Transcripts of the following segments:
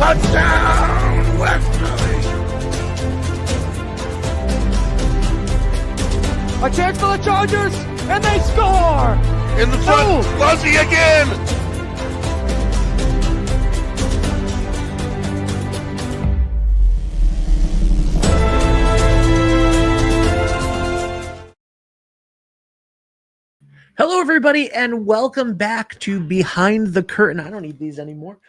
Touchdown, Westerly! A chance for the Chargers, and they score! In the front, Fuzzy again! Hello, everybody, and welcome back to Behind the Curtain. I don't need these anymore.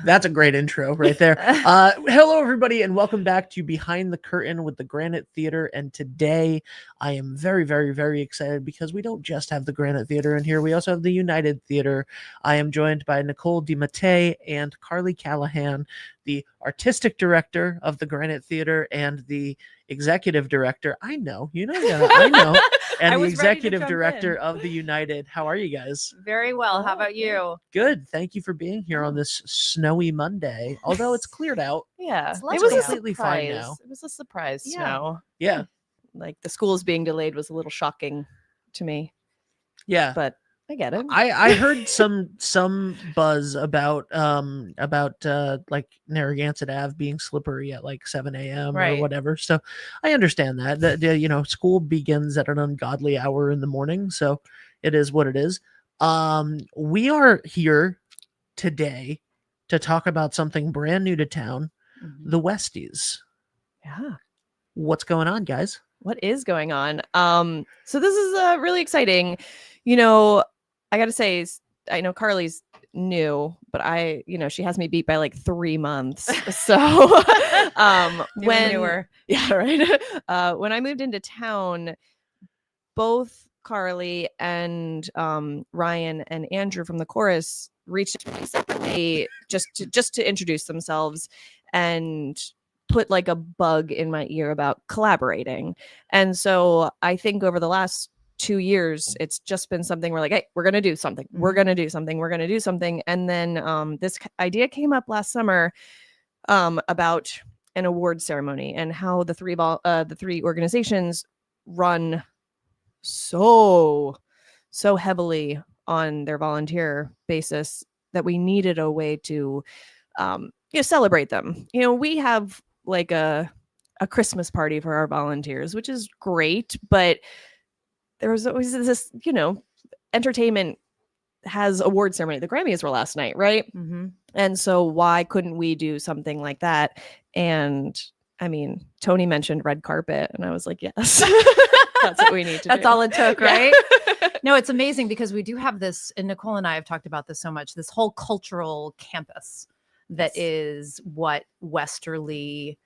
That's a great intro right there. Hello, everybody, and welcome back to Behind the Curtain with the Granite Theatre. And today I am very, very, very excited because we don't just have the Granite Theatre in here. We also have the United Theatre. I am joined by Nicole DiMattei and Carly Callahan, the artistic director of the Granite Theatre and the executive director. I know. And the executive director of the United. How are you guys? Very well. How about you? Good. Thank you for being here on this snowy Monday. Although it's cleared out. Yeah, it was completely fine now. It was a surprise snow. Yeah. Like the schools being delayed was a little shocking to me. Yeah. But I get it. I heard some buzz about like Narragansett Ave being slippery at like 7 a.m. or whatever. So I understand that school begins at an ungodly hour in the morning. So it is what it is. We are here today to talk about something brand new to town, the Westys. Yeah. What's going on, guys? What is going on? So this is really exciting. I got to say, I know Carly's new, but she has me beat by like 3 months. So when I moved into town, both Carly and Ryan and Andrew from the chorus reached out separately just to introduce themselves and put like a bug in my ear about collaborating. And so I think over the last 2 years, it's just been something we're like, hey, we're going to do something. We're going to do something. We're going to do something. And then this idea came up last summer about an award ceremony and how the three organizations run so heavily on their volunteer basis that we needed a way to celebrate them. We have like a Christmas party for our volunteers, which is great, but there was always this, entertainment has award ceremony. The Grammys were last night, right? Mm-hmm. And so why couldn't we do something like that? And I mean, Tony mentioned red carpet, and I was like, yes, that's what we need to do. That's all it took, right? Yeah. No, it's amazing because we do have this, and Nicole and I have talked about this so much, this whole cultural campus that is what Westerly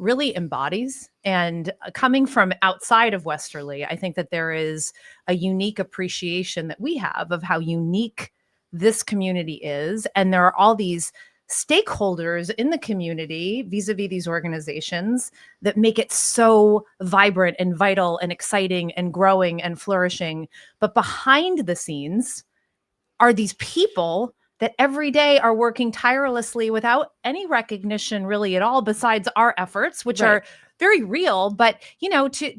really embodies. And coming from outside of Westerly, I think that there is a unique appreciation that we have of how unique this community is. And there are all these stakeholders in the community vis-a-vis these organizations that make it so vibrant and vital and exciting and growing and flourishing. But behind the scenes are these people that every day are working tirelessly without any recognition really at all, besides our efforts, which are very real, but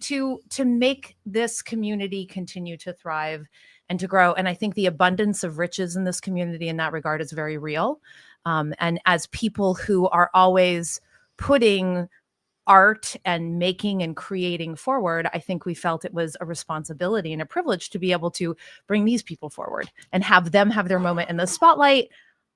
to make this community continue to thrive and to grow. And I think the abundance of riches in this community in that regard is very real. And as people who are always putting art and making and creating forward, I think we felt it was a responsibility and a privilege to be able to bring these people forward and have them have their moment in the spotlight,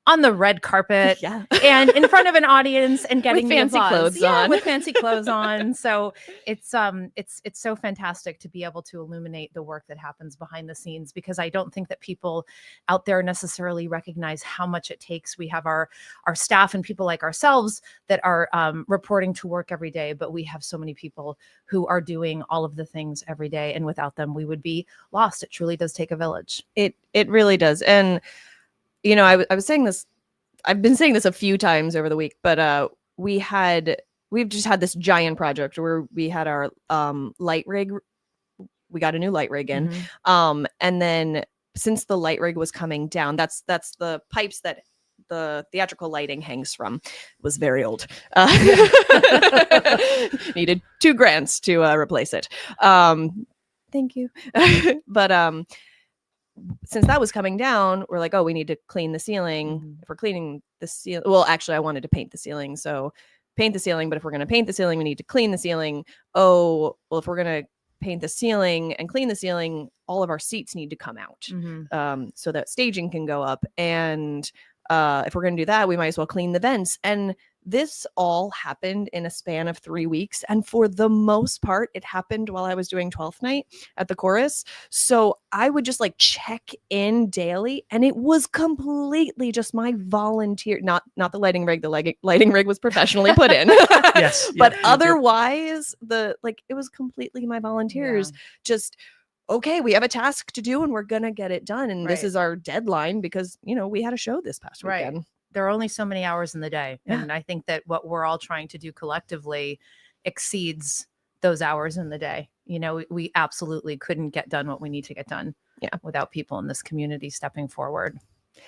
on the red carpet, and in front of an audience, and getting with fancy clothes on. with fancy clothes on. So it's so fantastic to be able to illuminate the work that happens behind the scenes, because I don't think that people out there necessarily recognize how much it takes. We have our staff and people like ourselves that are reporting to work every day, but we have so many people who are doing all of the things every day, and without them, we would be lost. It truly does take a village. It really does. And I was saying this, I've been saying this a few times over the week, but we've just had this giant project where we had our light rig. We got a new light rig in. And then since the light rig was coming down, that's the pipes that the theatrical lighting hangs from. It was very old. Needed 2 grants to replace it. Thank you. But since that was coming down, we're like, oh, we need to clean the ceiling. If we're cleaning the ceiling, well, actually, I wanted to paint the ceiling. So paint the ceiling, but if we're going to paint the ceiling, we need to clean the ceiling. Oh, well, if we're going to paint the ceiling and clean the ceiling, all of our seats need to come out so that staging can go up. And if we're going to do that, we might as well clean the vents. And this all happened in a span of 3 weeks. And for the most part, it happened while I was doing 12th night at the chorus. So I would just like check in daily, and it was completely just my volunteer, not the lighting rig. The lighting rig was professionally put in. Yes. But yep. otherwise, it was completely my volunteers. Just, okay, we have a task to do and we're going to get it done. And this is our deadline because, we had a show this past weekend. There are only so many hours in the day. Yeah. And I think that what we're all trying to do collectively exceeds those hours in the day. We absolutely couldn't get done what we need to get done without people in this community stepping forward.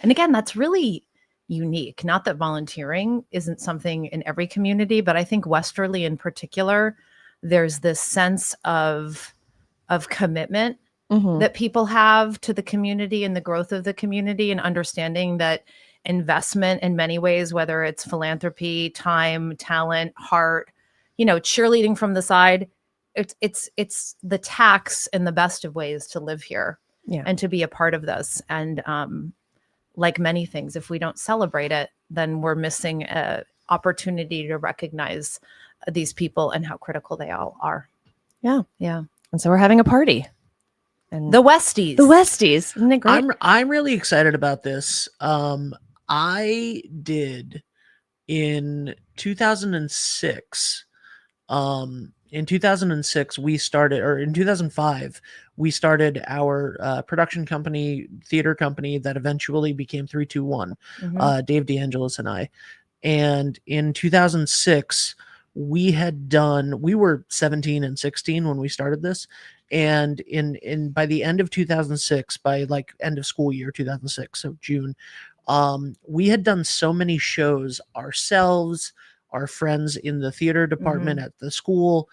And again, that's really unique. Not that volunteering isn't something in every community, but I think Westerly in particular, there's this sense of commitment that people have to the community and the growth of the community, and understanding that investment in many ways, whether it's philanthropy, time, talent, heart, cheerleading from the side, it's the tax in the best of ways to live here and to be a part of this. And like many things, if we don't celebrate it, then we're missing an opportunity to recognize these people and how critical they all are. Yeah. And so we're having a party. And the Westys. Isn't it great? I'm really excited about this. I did in 2006. In 2006, we started, or in 2005, we started our production company, theater company that eventually became 321, Dave DeAngelis and I. And in 2006, we were 17 and 16 when we started this. And by the end of 2006, by like end of school year 2006, so June, we had done so many shows ourselves, our friends in the theater department at the school,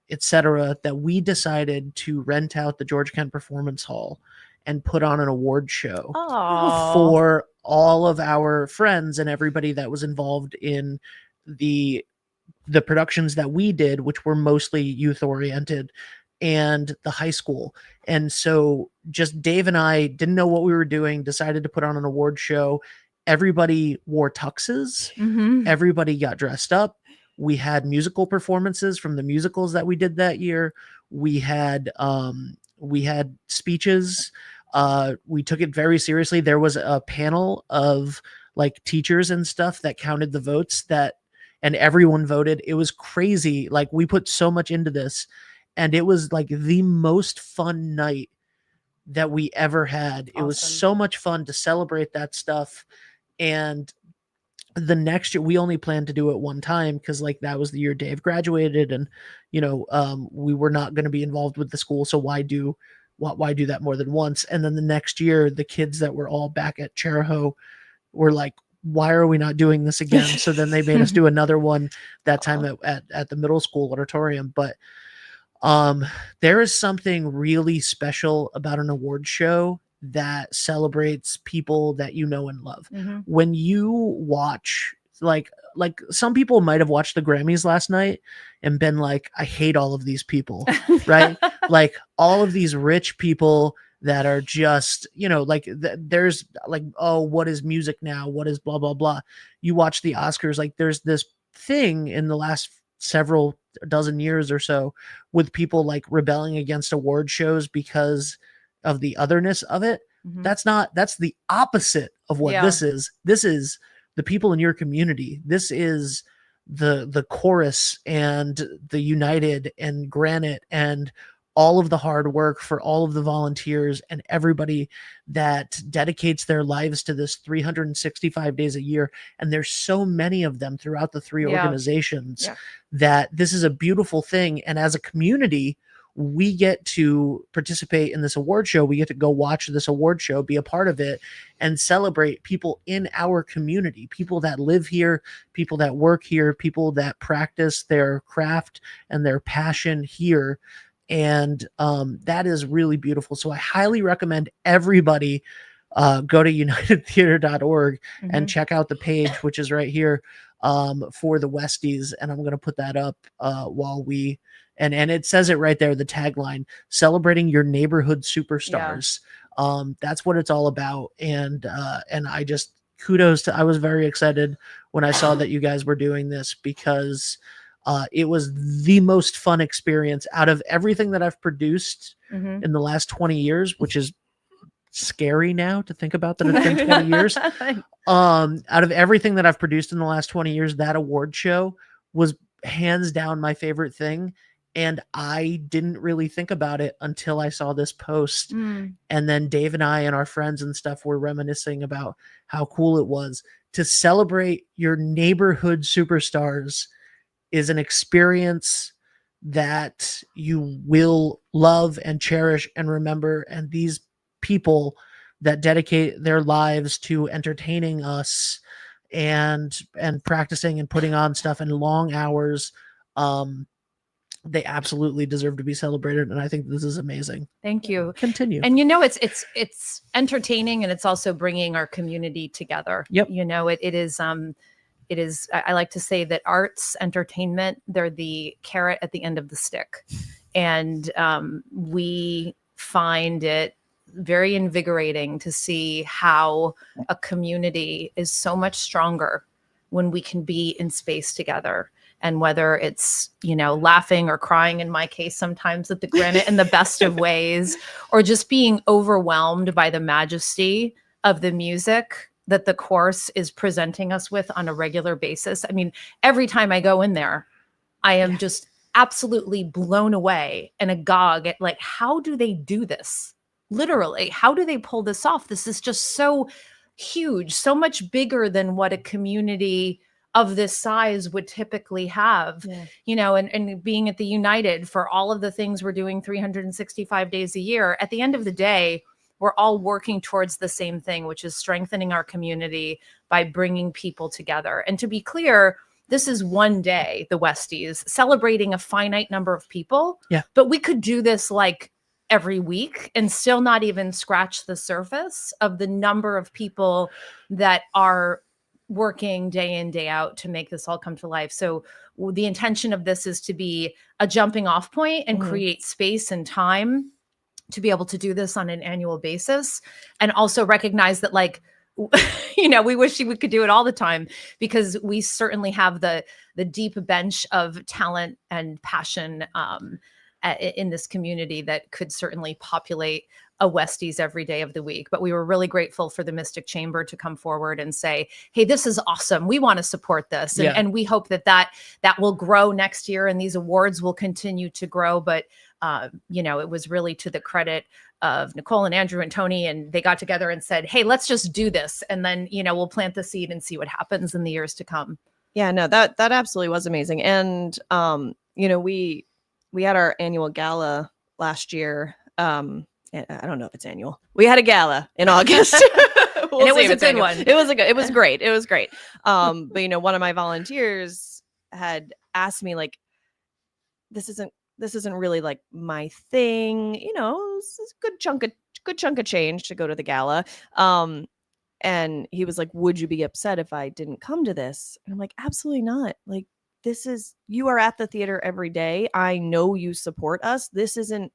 etc., that we decided to rent out the George Kent Performance Hall and put on an award show for all of our friends and everybody that was involved in the productions that we did, which were mostly youth oriented, and the high school. And so just Dave and I didn't know what we were doing, decided to put on an award show. Everybody wore tuxes. Everybody got dressed up. We had musical performances from the musicals that we did that year. We had speeches. We took it very seriously. There was a panel of like teachers and stuff that counted the votes and everyone voted. It was crazy. Like, we put so much into this, and it was like the most fun night that we ever had. Awesome. It was so much fun to celebrate that stuff. And the next year, we only planned to do it one time because like that was the year Dave graduated, and we were not going to be involved with the school. So why do that more than once? And then the next year, the kids that were all back at Cheraho were like, why are we not doing this again? So then they made us do another one that time at the middle school auditorium. But there is something really special about an award show that celebrates people that you know and love. When you watch, like some people might have watched the Grammys last night and been like, I hate all of these people, right? Like all of these rich people that are just, there's like, oh, what is music now? What is blah, blah, blah. You watch the Oscars, like there's this thing in the last several dozen years or so with people like rebelling against award shows because of the otherness of it. That's the opposite of what this is. This is the people in your community. This is the chorus and the United and Granite and all of the hard work for all of the volunteers and everybody that dedicates their lives to this 365 days a year. And there's so many of them throughout the three organizations that this is a beautiful thing. And as a community, we get to participate in this award show. We get to go watch this award show, be a part of it, and celebrate people in our community, people that live here, people that work here, people that practice their craft and their passion here. And that is really beautiful. So I highly recommend everybody go to unitedtheater.org and check out the page, which is right here, for the Westys. And I'm going to put that up while we, and it says it right there, the tagline, celebrating your neighborhood superstars. That's what it's all about. And I just kudos to, I was very excited when I saw that you guys were doing this, because it was the most fun experience out of everything that I've produced in the last 20 years, which is scary now to think about that it's been 20 years. Out of everything that I've produced in the last 20 years, that award show was hands down my favorite thing. And I didn't really think about it until I saw this post. And then Dave and I and our friends and stuff were reminiscing about how cool it was to celebrate your neighborhood superstars. Is an experience that you will love and cherish and remember. And these people that dedicate their lives to entertaining us and practicing and putting on stuff in long hours, they absolutely deserve to be celebrated. And I think this is amazing. Thank you. Continue. And it's entertaining, and it's also bringing our community together. Yep. It is, I like to say that arts, entertainment, they're the carrot at the end of the stick. And we find it very invigorating to see how a community is so much stronger when we can be in space together. And whether it's, laughing or crying, in my case, sometimes at the Granite in the best of ways, or just being overwhelmed by the majesty of the music that the course is presenting us with on a regular basis. I mean, every time I go in there, I am just absolutely blown away and agog at, like, how do they do this? Literally, how do they pull this off? This is just so huge, so much bigger than what a community of this size would typically have, and being at the United for all of the things we're doing 365 days a year. At the end of the day, we're all working towards the same thing, which is strengthening our community by bringing people together. And to be clear, this is one day, the Westys, celebrating a finite number of people. Yeah. But we could do this like every week and still not even scratch the surface of the number of people that are working day in, day out to make this all come to life. So the intention of this is to be a jumping off point and create space and time to be able to do this on an annual basis, and also recognize that, like, we wish we could do it all the time, because we certainly have the deep bench of talent and passion in this community that could certainly populate a Westys every day of the week. But we were really grateful for the Mystic Chamber to come forward and say, hey, this is awesome. We want to support this. And we hope that will grow next year, and these awards will continue to grow. But it was really to the credit of Nicole and Andrew and Tony, and they got together and said, hey, let's just do this. And then, we'll plant the seed and see what happens in the years to come. Yeah, no, that absolutely was amazing. And, we had our annual gala last year. I don't know if it's annual. We had a gala in August. And it was a good one. It was great. It was great. But one of my volunteers had asked me, like, this isn't really like my thing. This is a good chunk of change to go to the gala. And he was like, would you be upset if I didn't come to this? And I'm like, absolutely not. Like, you are at the theater every day. I know you support us. This isn't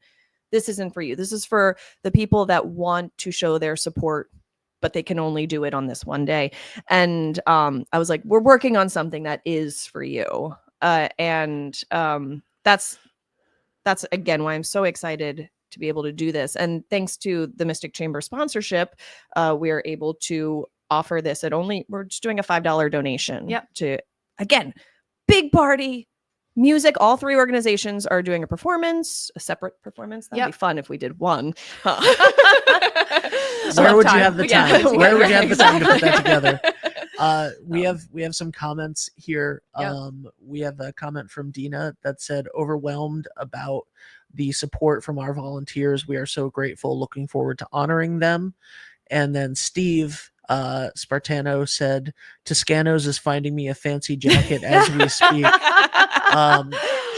for you. This is for the people that want to show their support, but they can only do it on this one day. And I was like, we're working on something that is for you. And that's again why I'm so excited to be able to do this. And thanks to the Mystic Chamber sponsorship, we are able to offer this we're just doing a $5 donation. To, again, big party. Music, all three organizations are doing a separate performance. That'd be fun if we did one. Where would you have the time? Where would you have the time to put that together? We have some comments here. We have a comment from Dina that said, overwhelmed about the support from our volunteers. We are so grateful, looking forward to honoring them. And then Steve Spartano said, Toscano's is finding me a fancy jacket as we speak.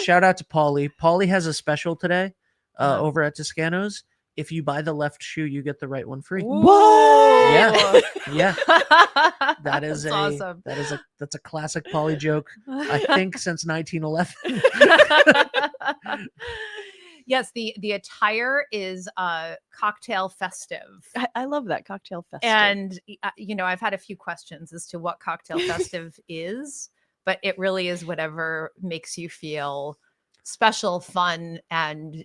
Shout out to Paulie. Paulie has a special today. Uh-huh. over at Toscano's. If you buy the left shoe, you get the right one free. What? Yeah. Yeah. That is That's awesome. That's a classic Polly joke. I think since 1911. Yes, the attire is cocktail festive. I love that cocktail festive. And I've had a few questions as to what cocktail festive is, but it really is whatever makes you feel special, fun, and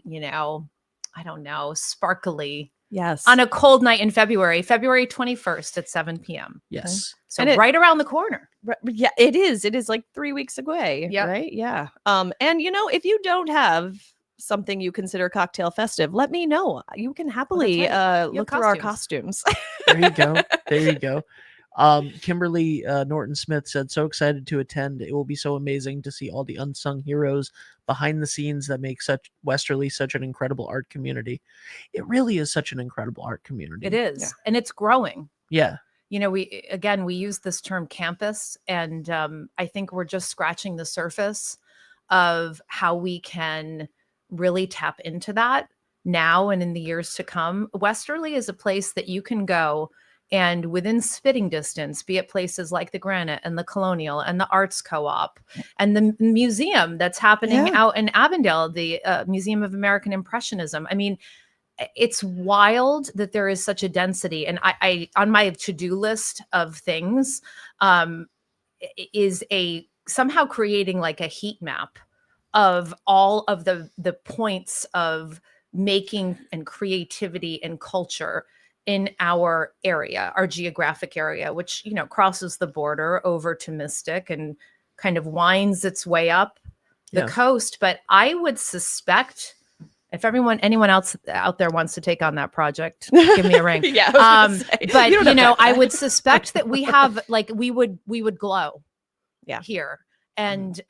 I don't know, sparkly yes, on a cold night in February 21st at 7 p.m. Yes. So And right around the corner. Yeah, it is. It is like 3 weeks away. Yep. Right. Yeah. And if you don't have something you consider cocktail festive, let me know. You can happily have look through our costumes. There you go. There you go. Kimberly Norton Smith said, so excited to attend. It will be so amazing to see all the unsung heroes behind the scenes that make Westerly such an incredible art community. It really is such an incredible art community. It is. Yeah. And it's growing. Yeah. We use this term campus, and I think we're just scratching the surface of how we can really tap into that now and in the years to come. Westerly is a place that you can go and within spitting distance, be at places like the Granite and the Colonial and the Arts Co-op and the museum that's happening out in Avondale, the Museum of American Impressionism. I mean, it's wild that there is such a density. And I on my to-do list of things is somehow creating like a heat map of all of the points of making and creativity and culture in our area, our geographic area, which, crosses the border over to Mystic and kind of winds its way up the coast. But I would suspect, if anyone else out there wants to take on that project, give me a ring. Yeah. But I would suspect that we have we would glow here. And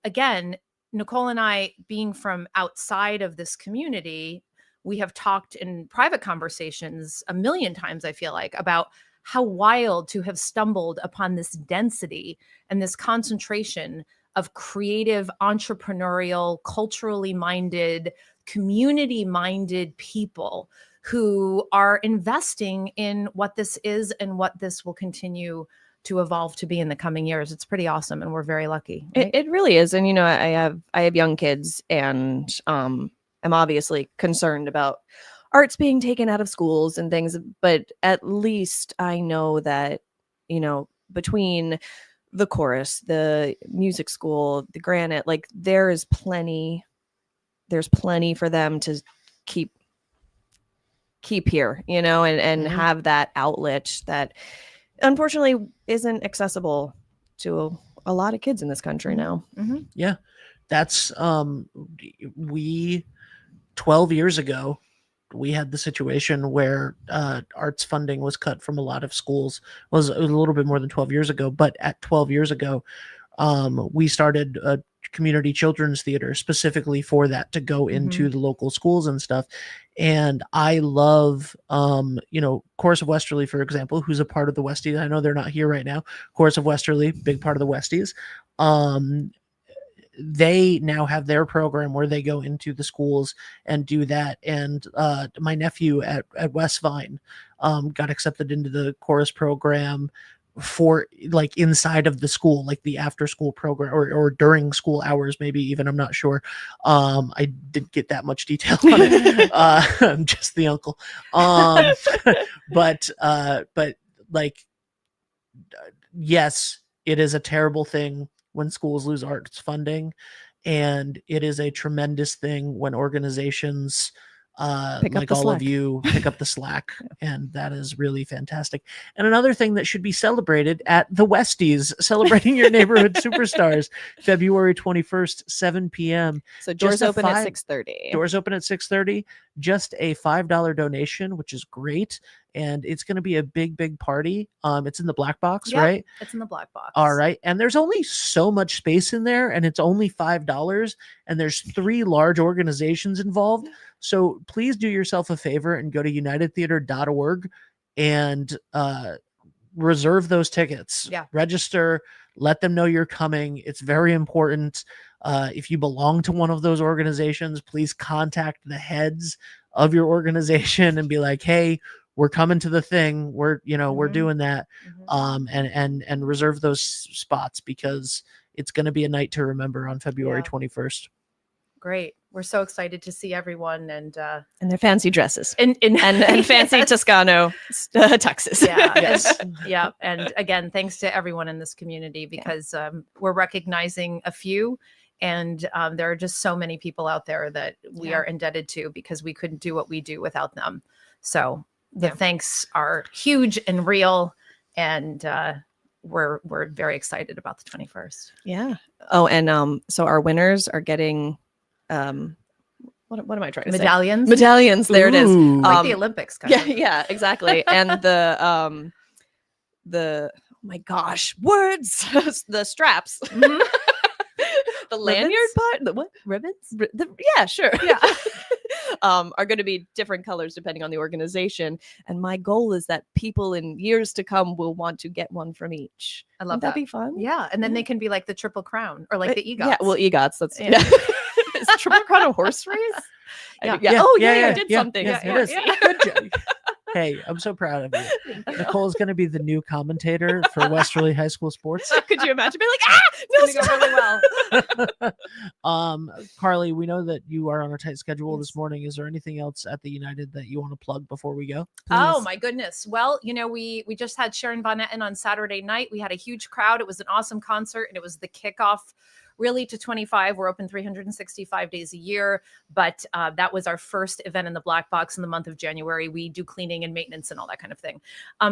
again, Nicole and I, being from outside of this community, we have talked in private conversations a million times, I feel like, about how wild to have stumbled upon this density and this concentration of creative, entrepreneurial, culturally minded, community minded people who are investing in what this is and what this will continue to evolve to be in the coming years. It's pretty awesome, and we're very lucky. Right? It really is. And I have young kids, and I'm obviously concerned about arts being taken out of schools and things, but at least I know that between the chorus, the music school, the Granite, there's plenty for them to keep here, and have that outlet that unfortunately isn't accessible to a lot of kids in this country now. Mm-hmm. Yeah. That's 12 years ago, we had the situation where arts funding was cut from a lot of schools. It was a little bit more than 12 years ago, but at 12 years ago, we started a community children's theater specifically for that, to go into the local schools and stuff. And I love, Chorus of Westerly, for example, who's a part of the Westys. I know they're not here right now. Chorus of Westerly, big part of the Westys. They now have their program where they go into the schools and do that. And my nephew at West Vine got accepted into the chorus program for inside of the school, the after school program or during school hours, maybe even, I'm not sure. I didn't get that much detail on it. I'm just the uncle. But yes, it is a terrible thing when schools lose arts funding, and it is a tremendous thing when organizations like all of you pick up the slack. And that is really fantastic. And another thing that should be celebrated at the Westys, celebrating your neighborhood superstars, February 21st, 7 p.m. So doors open at 6:30. Doors open at 6:30. Just a $5 donation, which is great. And it's going to be a big party. It's in the black box, right? It's in the black box. All right. And there's only so much space in there, and it's only $5, and there's 3 large organizations involved. So please do yourself a favor and go to unitedtheater.org and reserve those tickets. Yeah. Register. Let them know you're coming. It's very important. If you belong to one of those organizations, please contact the heads of your organization and be like, hey, we're coming to the thing. We're doing that. And reserve those spots, because it's going to be a night to remember on February 21st. Great. We're so excited to see everyone and their fancy dresses and fancy Toscano tuxes. Yeah. Yes. Yeah. And again, thanks to everyone in this community, because we're recognizing a few, and there are just so many people out there that we are indebted to, because we couldn't do what we do without them. So the thanks are huge and real, and we're very excited about the 21st. Yeah. Oh, and so our winners are getting what am I trying to Medallions? say? Medallions. There it is. Ooh. Like the Olympics. Kind of. Yeah, exactly. And the oh my gosh, words, the straps. Mhm. The lanyard part, the what ribbons? Yeah, sure. Yeah. Are going to be different colors depending on the organization. And my goal is that people in years to come will want to get one from each. I love Wouldn't that. That'd be fun. Yeah. And then they can be like the Triple Crown, or like the EGOTs. Yeah, well, EGOTs. That's Yeah. Is Triple Crown a horse race? Yeah. I did something. Yes, Yeah, it is. yeah. Good job. Hey, I'm so proud of you. Nicole's going to be the new commentator for Westerly High School sports. Could you imagine being like, no, It's gonna go really well. Carly, we know that you are on a tight schedule Yes. this morning. Is there anything else at the United that you want to plug before we go? Oh my goodness. Well, we just had Sharon Von Etten on Saturday night. We had a huge crowd. It was an awesome concert, and it was the kickoff really to 25. We're open 365 days a year, but that was our first event in the Black Box in the month of January. We do cleaning and maintenance and all that kind of thing.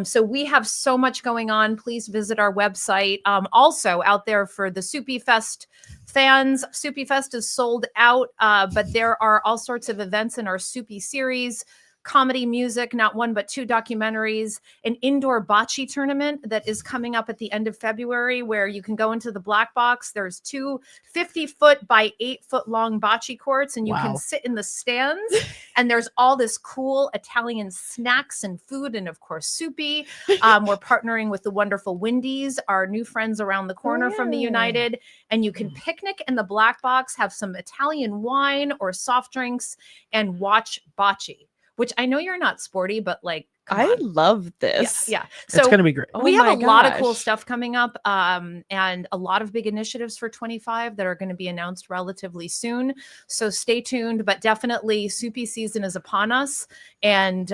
So we have so much going on. Please visit our website. Also out there for the Soupy Fest fans, Soupy Fest is sold out, but there are all sorts of events in our Soupy series. Comedy, music, not one but two documentaries, an indoor bocce tournament that is coming up at the end of February, where you can go into the Black Box. There's two 50-foot by 8-foot long bocce courts, and you can sit in the stands. And there's all this cool Italian snacks and food, and of course, soupy. We're partnering with the wonderful Westys, our new friends around the corner from the United. And you can picnic in the Black Box, have some Italian wine or soft drinks, and watch bocce. Which I know you're not sporty, but like, I love this. Yeah. So it's going to be great. We have a lot of cool gosh. stuff coming up, and a lot of big initiatives for 25 that are going to be announced relatively soon. So stay tuned, but definitely Soupy season is upon us. And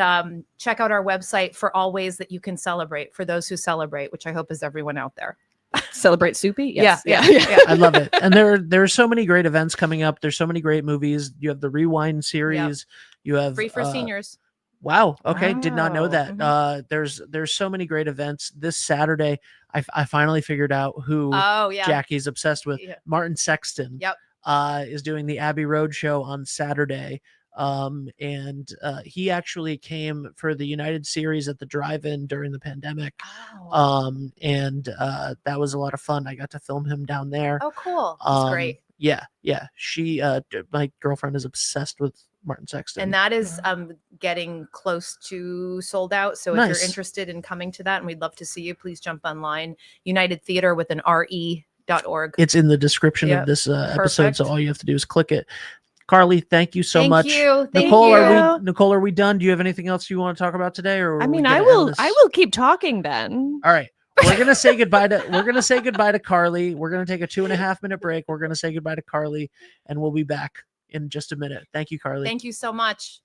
check out our website for all ways that you can celebrate, for those who celebrate, which I hope is everyone out there. Celebrate Soupy? Yes. Yeah. I love it. And there are so many great events coming up. There's so many great movies. You have the Rewind series. You have Free for seniors. Wow. Okay. Did not know Wow. that. There's so many great events this Saturday. I finally figured out who Jackie's obsessed with. Yeah. Martin Sexton. Yep. Is doing the Abbey Road show on Saturday. And he actually came for the United series at the drive-in during the pandemic. And that was a lot of fun. I got to film him down there. Oh, cool. That's great. Yeah. She, my girlfriend is obsessed with Martin Sexton. And that is getting close to sold out. So if you're interested in coming to that, and we'd love to see you, please jump online. United Theatre with an RE.org. It's in the description of this episode, so all you have to do is click it. Carly, thank you so much. Thank Nicole, you. Nicole, are we done? Do you have anything else you want to talk about today? Or I mean, I will keep talking then. All right. We're gonna say goodbye to Carly. We're gonna take a 2.5-minute break. We're gonna say goodbye to Carly, and we'll be back in just a minute. Thank you, Carly. Thank you so much.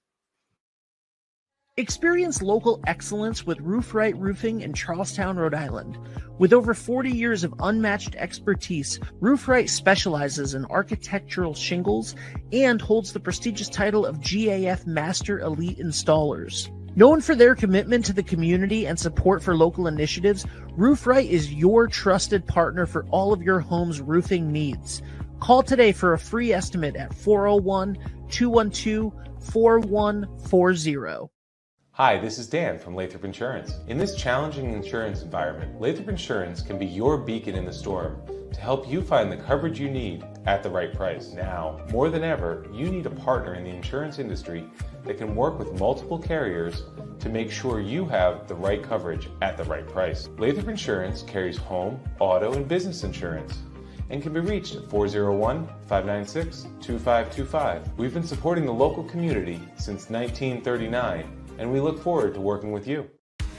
Experience local excellence with Roof Right Roofing in Charlestown, Rhode Island. With over 40 years of unmatched expertise, Roof Right specializes in architectural shingles and holds the prestigious title of GAF Master Elite Installers. Known for their commitment to the community and support for local initiatives, Roof Right is your trusted partner for all of your home's roofing needs. Call today for a free estimate at 401-212-4140. Hi, this is Dan from Lathrop Insurance. In this challenging insurance environment, Lathrop Insurance can be your beacon in the storm to help you find the coverage you need at the right price. Now, more than ever, you need a partner in the insurance industry that can work with multiple carriers to make sure you have the right coverage at the right price. Lathrop Insurance carries home, auto, and business insurance and can be reached at 401-596-2525. We've been supporting the local community since 1939, and we look forward to working with you.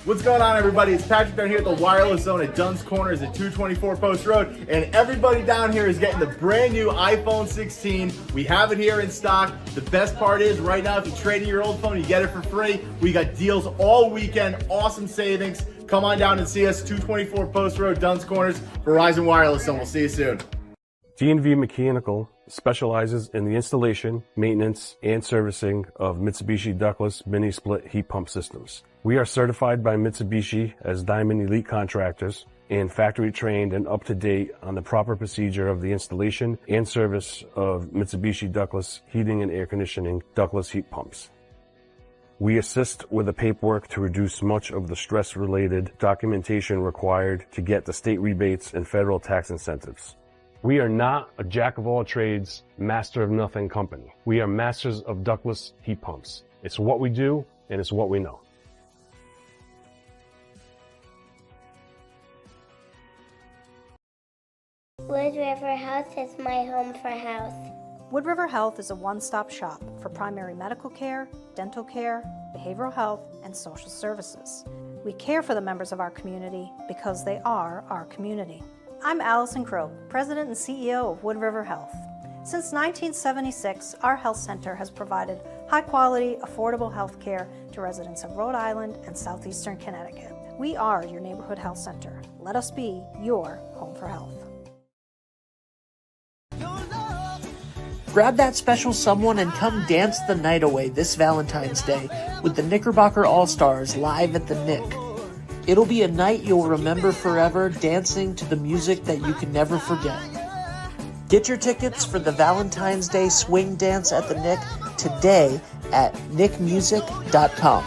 What's going on, everybody? It's Patrick down here at the Wireless Zone at Dunn's Corners at 224 Post Road, and everybody down here is getting the brand new iPhone 16. We have it here in stock. The best part is right now, if you trade in your old phone, you get it for free. We got deals all weekend, awesome savings. Come on down and see us, 224 Post Road, Dunn's Corners, Verizon Wireless Zone. We'll see you soon. D&V Mechanical specializes in the installation, maintenance, and servicing of Mitsubishi ductless mini split heat pump systems. We are certified by Mitsubishi as Diamond Elite Contractors and factory trained and up to date on the proper procedure of the installation and service of Mitsubishi ductless heating and air conditioning ductless heat pumps. We assist with the paperwork to reduce much of the stress-related documentation required to get the state rebates and federal tax incentives. We are not a jack-of-all-trades, master-of-nothing company. We are masters of ductless heat pumps. It's what we do, and it's what we know. Wood River Health is my home for health. Wood River Health is a one-stop shop for primary medical care, dental care, behavioral health, and social services. We care for the members of our community because they are our community. I'm Allison Croak, President and CEO of Wood River Health. Since 1976, our health center has provided high-quality, affordable health care to residents of Rhode Island and southeastern Connecticut. We are your neighborhood health center. Let us be your home for health. Grab that special someone and come dance the night away this Valentine's Day with the Knickerbocker All-Stars live at the Nick. It'll be a night you'll remember forever, dancing to the music that you can never forget. Get your tickets for the Valentine's Day swing dance at the Nick today at nickmusic.com.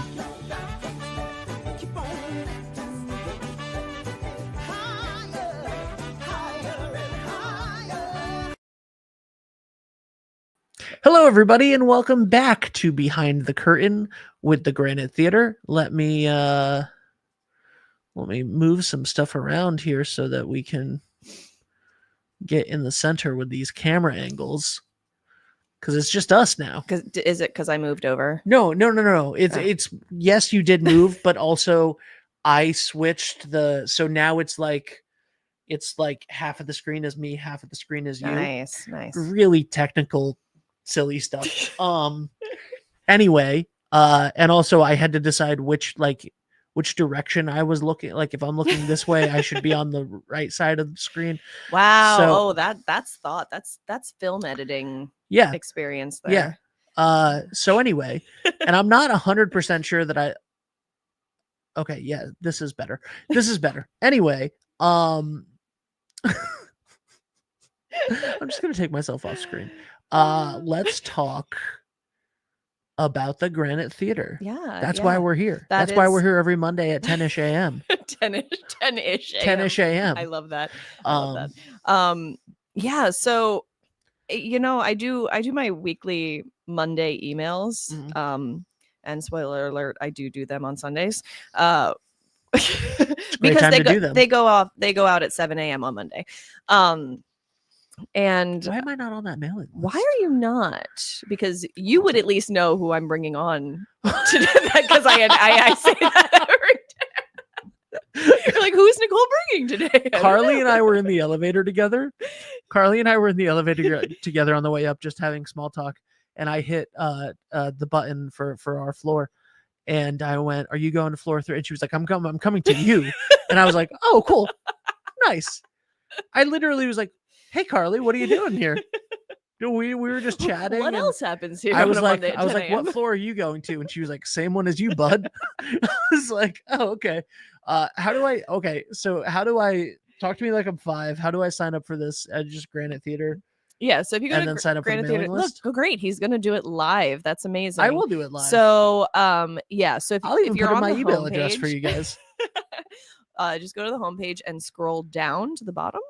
Hello, everybody, and welcome back to Behind the Curtain with the Granite Theatre. Let me move some stuff around here so that we can get in the center with these camera angles, because it's just us now. Is it because I moved over? No. It's yes, you did move, but also I switched so now it's like half of the screen is me, half of the screen is you. Nice. Really technical, silly stuff. Anyway, and also I had to decide which direction I was looking. Like, if I'm looking this way, I should be on the right side of the screen. Wow. That's thought. That's film editing. Yeah. Experience there. Yeah. So anyway, and I'm not 100% sure that okay. Yeah, this is better. Anyway, I'm just going to take myself off screen. Let's talk about the Granite Theatre. Yeah. That's why we're here. That's why we're here every Monday at 10-ish a.m. 10-ish a.m. I love that. Yeah. So, I do my weekly Monday emails. Mm-hmm. And spoiler alert, I do them on Sundays. Because they go out at 7 a.m. on Monday. And why am I not on that mailing list? Why are you not? Because you would at least know who I'm bringing on to that, because I say that every day. You're like, who's Nicole bringing today? Carly and I were in the elevator together. Together on the way up, just having small talk, and I hit the button for our floor. And I went, "Are you going to floor 3?" And she was like, I'm coming to you." And I was like, "Oh, cool. Nice." I literally was like, "Hey, Carly, what are you doing here?" We were just chatting. What else happens here? I was like, "What floor are you going to?" And she was like, "Same one as you, bud." I was like, "Oh, okay. So how do I talk to me like I'm 5? How do I sign up for this at just Granite Theatre?" Yeah, so if you go to sign up Granite for the Theatre, mailing list. look, great. He's going to do it live. That's amazing. I will do it live. So, yeah. So I'll even if you're put in on my the email homepage, address for you guys. just go to the homepage and scroll down to the bottom.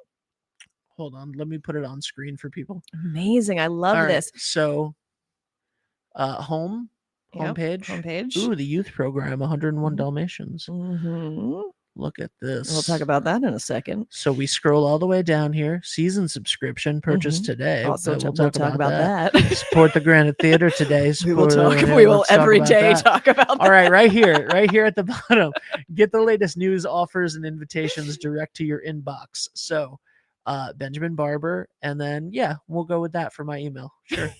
Hold on, let me put it on screen for people. Amazing. I love All right, this. so Yep, homepage. homepage. Ooh, the youth program, 101 Mhm. Dalmatians. Mhm. Look at this. We'll talk about that in a second. So we scroll all the way down here. Season subscription purchased today. Also, We'll we'll talk about that. Support the Granite Theater today. We will Support- talk. We will let's talk every about day that. talk about that. All right, right here at the bottom. Get the latest news, offers, and invitations direct to your inbox. So, Benjamin Barber, and then we'll go with that for my email. Sure.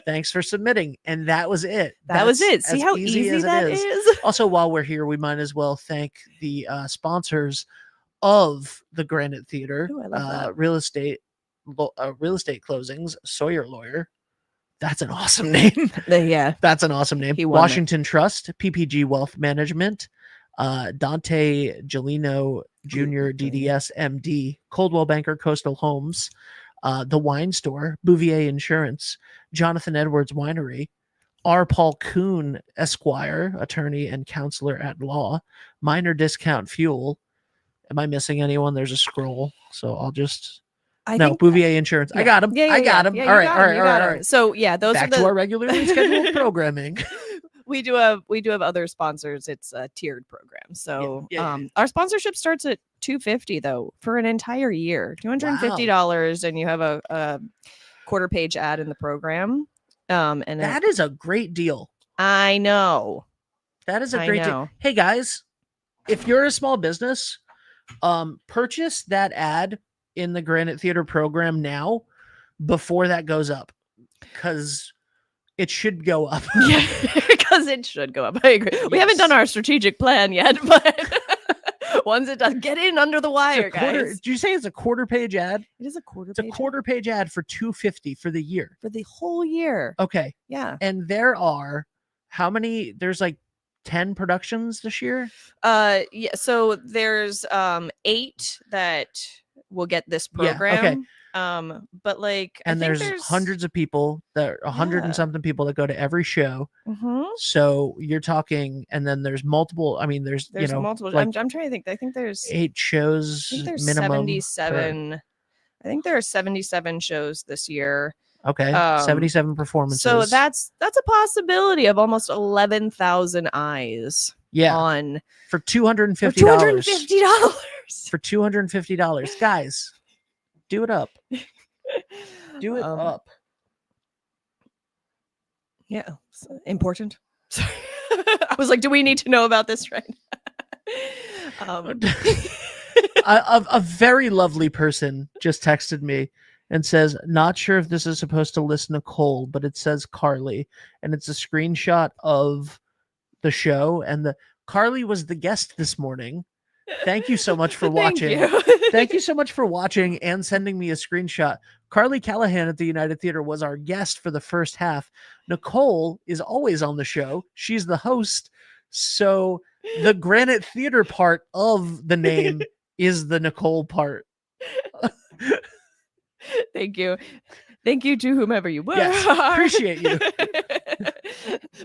Thanks for submitting, and that was it. That was That's it. See as how easy as it that is? Also, while we're here, we might as well thank the sponsors of the Granite Theater. Ooh, I love that. Real estate closings. Sawyer Lawyer. That's an awesome name. Yeah. That's an awesome name. He won it. Washington Trust, PPG Wealth Management, Dante Gelino Jr., DDS, MD, Coldwell Banker Coastal Homes, The Wine Store, Bouvier Insurance, Jonathan Edwards Winery, R. Paul Kuhn, Esquire, attorney and counselor at law, Minor Discount Fuel. Am I missing anyone? There's a scroll, so I'll just... Bouvier Insurance. I got him. I got him. Yeah, all right. So those Back are the to our regularly scheduled programming. we do have other sponsors. It's a tiered program. So our sponsorship starts at $250 though for an entire year. $250, and you have a quarter page ad in the program. And that is a great deal. I know. That is a great deal. Hey guys, if you're a small business, purchase that ad in the Granite Theater program now before that goes up, because it should go up. Yeah, because it should go up. I agree. Yes. We haven't done our strategic plan yet, but once it does, get in under the wire, guys. Did you say it's a quarter page ad? It is a quarter. It's a quarter page ad for $250 for the year. For the whole year. Okay. Yeah. And there are how many? There's like 10 productions this year. Yeah. So there's 8 that will get this program. Yeah, okay. But like, and there's hundreds of people, that 100 and something people that go to every show. So you're talking, and then there's multiple. I mean, there's multiple. Like I'm trying to think. I think there's 8 shows. I think there's minimum 77. I think there are 77 shows this year. Okay, 77 performances. So that's a possibility of almost 11,000 eyes. Yeah, on for $250. $250 for $250, guys. Do it up. Do it up. Yeah, important. Sorry. I was like, do we need to know about this right now? A very lovely person just texted me and says, not sure if this is supposed to list Nicole, but it says Carly, and it's a screenshot of the show, and Carly was the guest this morning. Thank you so much for watching. Thank you so much for watching and sending me a screenshot. Carly Callahan at the United Theater was our guest for the first half. Nicole is always on the show. She's the host. So the Granite Theater part of the name is the Nicole part. Thank you. Thank you to whomever you were. Yes, appreciate you.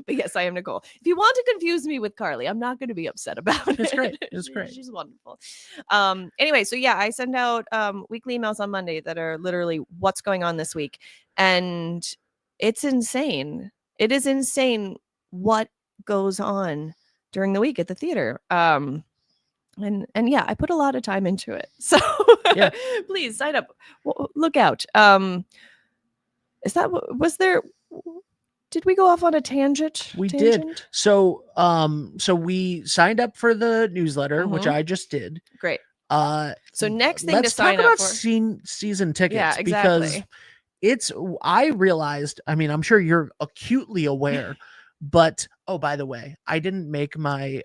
But yes, I am Nicole. If you want to confuse me with Carly, I'm not going to be upset about it. It's great. It's great. She's wonderful. Anyway, so yeah, I send out weekly emails on Monday that are literally what's going on this week. And it's insane. It is insane what goes on during the week at the theater. And yeah, I put a lot of time into it. So please sign up. Look out. Did we go off on a tangent? We did. So we signed up for the newsletter, which I just did. Great. So next thing to sign up for. Let's talk about season tickets. Yeah, exactly. Because I realized, I mean, I'm sure you're acutely aware, but by the way, I didn't make my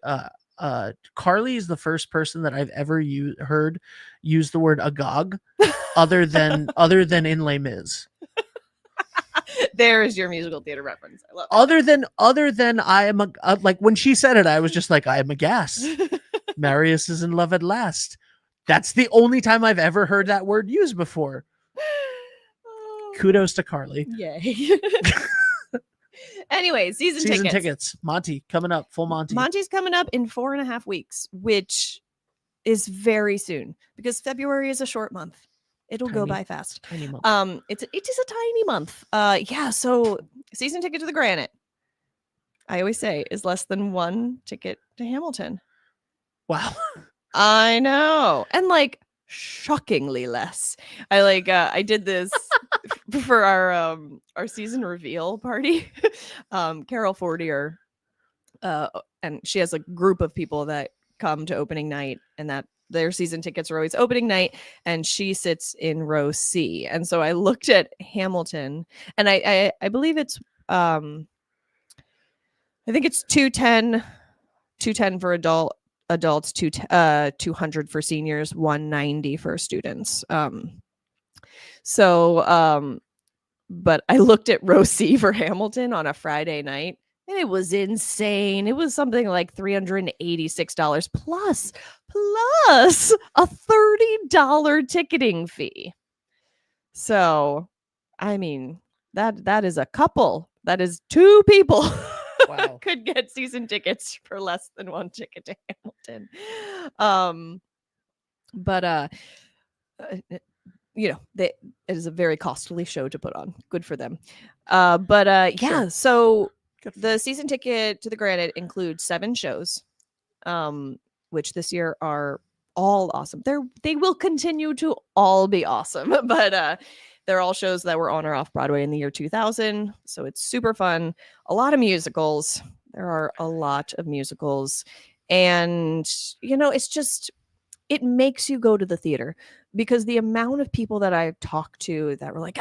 Carly is the first person that I've ever heard use the word agog other than in Les Mis. There is your musical theater reference. I love it. Other than I am like when she said it, I was just like, I am aghast. Marius is in love at last. That's the only time I've ever heard that word used before. Kudos to Carly. Yay. Anyway, season tickets. Monty coming up. Full Monty. Monty's coming up in 4.5 weeks, which is very soon because February is a short month. It'll go Tiny- by fast. Tiny month. It is a tiny month. Yeah. So season ticket to the Granite, I always say, is less than one ticket to Hamilton. Wow. I know, and like shockingly less. I did this for our season reveal party. Carol Fortier, and she has a group of people that come to opening night, and that their season tickets are always opening night, and she sits in row C. And so I looked at Hamilton, and I believe it's I think it's 210 for adults, 200 for seniors, 190 for students. But I looked at row C for Hamilton on a Friday night, and it was insane. It was something like $386 plus a $30 ticketing fee. So, I mean, that is a couple. That is two people. Wow. Could get season tickets for less than one ticket to Hamilton. It is a very costly show to put on. Good for them. Sure. So the season ticket to the Granite includes 7 shows, which this year are all awesome. They will continue to all be awesome, but they're all shows that were on or off Broadway in the year 2000. So it's super fun. A lot of musicals. There are a lot of musicals. And, it makes you go to the theater, because the amount of people that I've talked to that were like,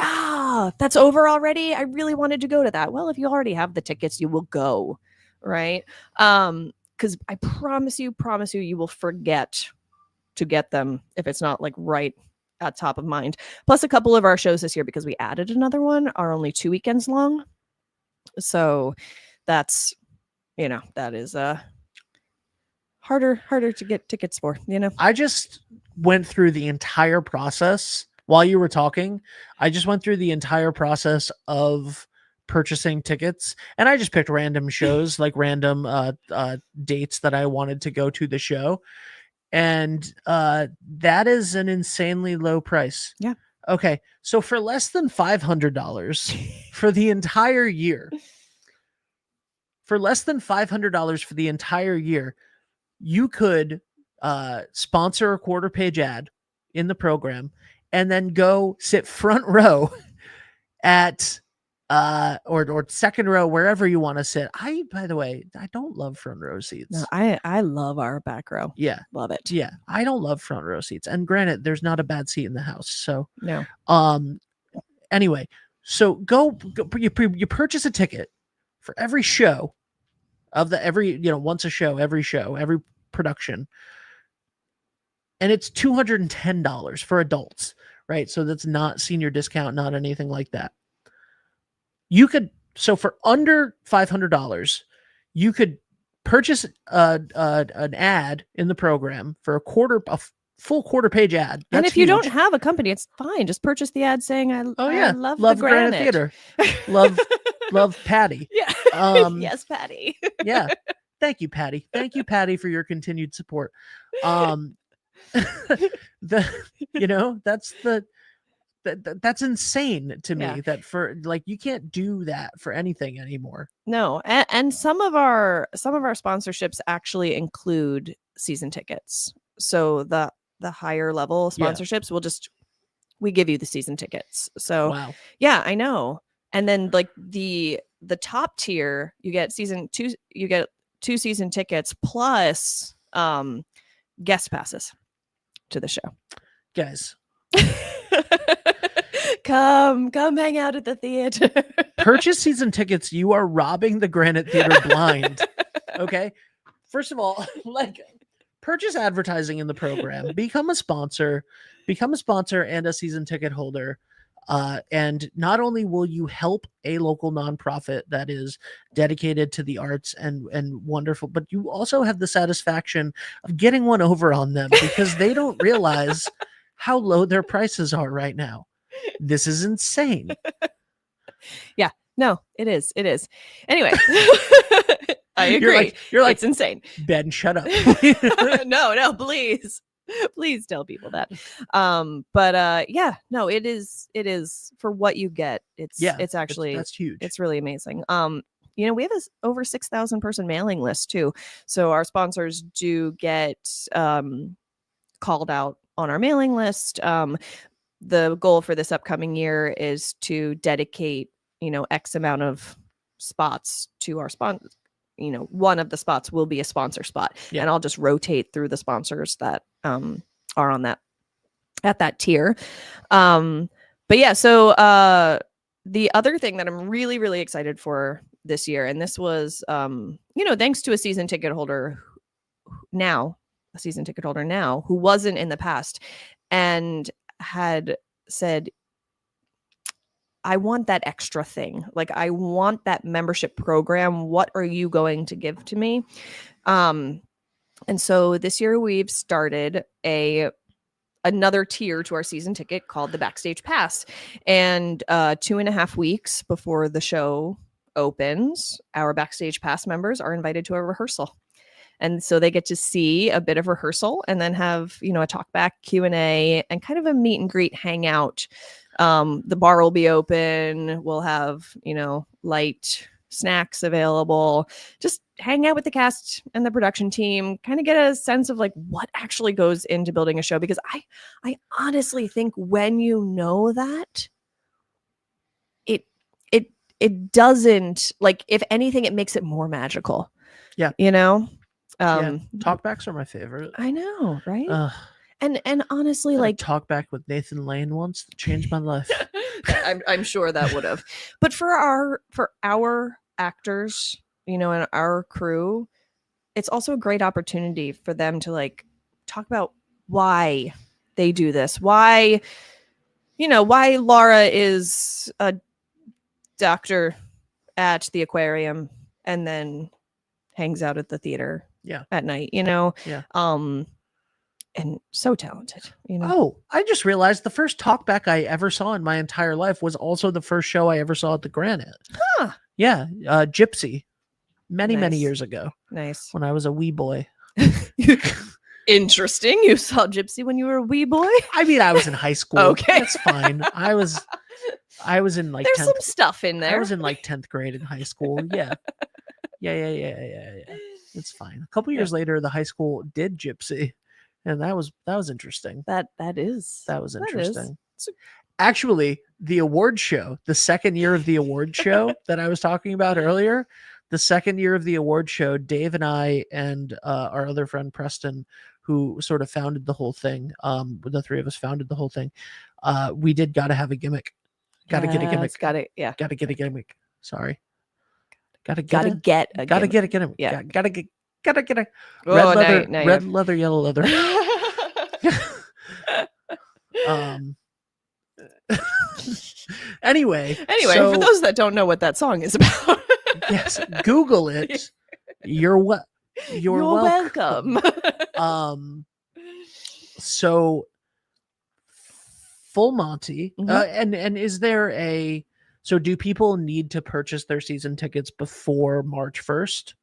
that's over already. I really wanted to go to that. Well, if you already have the tickets, you will go. Right. Because I promise you, you will forget to get them if it's not like right at top of mind. Plus, a couple of our shows this year, because we added another one, are only 2 weekends long. So that's, that is harder to get tickets for, I just went through the entire process while you were talking. I just went through the entire process of purchasing tickets, and I just picked random shows, like random dates that I wanted to go to the show. And that is an insanely low price. Yeah. Okay. So for less than $500 for the entire year, you could sponsor a quarter-page ad in the program and then go sit front row at or second row, wherever you want to sit. By the way, I don't love front row seats. No, I love our back row. Yeah. Love it. Yeah. I don't love front row seats. And granted, there's not a bad seat in the house. So No. Anyway, so you purchase a ticket for every show of once a show, every production. And it's $210 for adults, right? So that's not senior discount, not anything like that. So for under $500, you could purchase an ad in the program for a full quarter-page ad. And That's if you huge. don't have a company, it's fine. Just purchase the ad saying, I love the Granite Theater. love Patty. Yeah. Yes, Patty. Yeah. Thank you, Patty. Thank you, Patty, for your continued support. That's insane to me. Yeah. That for you can't do that for anything anymore. No, and some of our sponsorships actually include season tickets. So the higher level sponsorships we give you the season tickets. So Wow. Yeah, I know. And then the top tier, you get you get 2 season tickets plus guest passes to the show. Guys, come hang out at the theater. purchase season tickets. You are robbing the Granite Theater blind. Okay. First of all, purchase advertising in the program, become a sponsor and a season ticket holder. And not only will you help a local nonprofit that is dedicated to the arts and wonderful, but you also have the satisfaction of getting one over on them, because they don't realize how low their prices are right now. This is insane. Yeah, no, it is. Anyway, I agree. You're like, it's insane. Ben, shut up. No, please. Please tell people that. Yeah, no, it is for what you get. It's actually that's huge. It's really amazing. We have this over 6,000 person mailing list too. So our sponsors do get called out on our mailing list. The goal for this upcoming year is to dedicate, X amount of spots to our sponsors. One of the spots will be a sponsor spot, and I'll just rotate through the sponsors that are on that at that tier. But yeah, so the other thing that I'm really, really excited for this year, and this was, thanks to a season ticket holder now who wasn't in the past and had said, I want that extra thing. Like, I want that membership program. What are you going to give to me? And so this year we've started another tier to our season ticket called the Backstage Pass. And 2.5 weeks before the show opens, our Backstage Pass members are invited to a rehearsal. And so they get to see a bit of rehearsal and then have, a talk back Q&A and kind of a meet and greet hangout. The bar will be open. We'll have, light snacks available. Just hang out with the cast and the production team, kind of get a sense of like what actually goes into building a show. Because I honestly think when you know that, it doesn't, like, if anything, it makes it more magical. Yeah. Talkbacks are my favorite. I know, right? And honestly, like, talk back with Nathan Lane once that changed my life. I'm sure that would have. But for our actors, and our crew, it's also a great opportunity for them to like talk about why they do this, why Laura is a doctor at the aquarium and then hangs out at the theater at night, and so talented, Oh, I just realized the first talkback I ever saw in my entire life was also the first show I ever saw at the Granite. Huh. Yeah, Gypsy. Many Nice. years ago. Nice. When I was a wee boy. Interesting. You saw Gypsy when you were a wee boy? I mean, I was in high school. Okay. That's fine. I was in like There's 10th, some stuff in there. I was in like 10th grade in high school. Yeah. Yeah. It's fine. A couple years later, the high school did Gypsy. And that was interesting. That was interesting. Actually, the award show, the second year of the award show that I was talking about earlier, the second year of the award show, Dave and I and our other friend Preston, who sort of founded the whole thing, the three of us founded the whole thing. We did Gotta Have a Gimmick. Gotta get a gimmick. Gotta get a gimmick. Sorry. Gotta get a get a gimmick. Yeah. Gotta get a Oh, red leather, yellow leather. Anyway, so, for those that don't know what that song is about, yes, Google it. You're welcome. So Full Monty, and is there so do people need to purchase their season tickets before March 1st?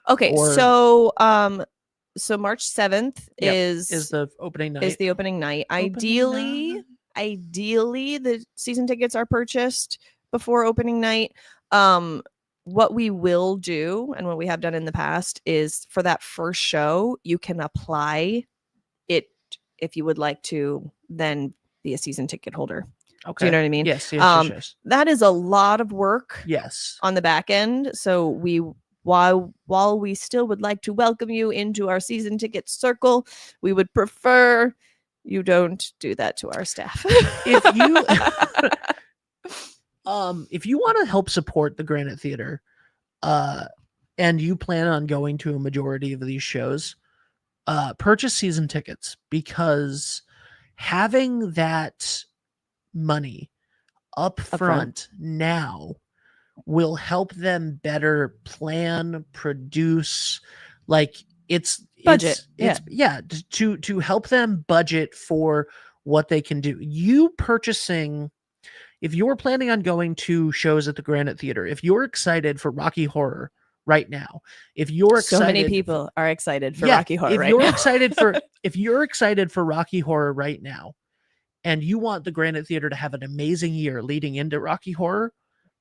Okay, so March 7th is the opening night. Is the opening night. Ideally, the season tickets are purchased before opening night. What we will do, and what we have done in the past, is for that first show, you can apply it if you would like to then be a season ticket holder. Okay. Do you know what I mean? Yes. That is a lot of work. Yes. On the back end. So while we still would like to welcome you into our season ticket circle, we would prefer you don't do that to our staff. If you want to help support the Granite Theatre, and you plan on going to a majority of these shows, purchase season tickets, because having that money up front now will help them better plan, produce, like budget. To help them budget for what they can do. If you're planning on going to shows at the Granite Theatre, if you're excited for Rocky Horror right now, if you're excited, so many people are excited for Rocky Horror. If you're excited for, if you're excited for Rocky Horror right now, and you want the Granite Theater to have an amazing year leading into Rocky Horror,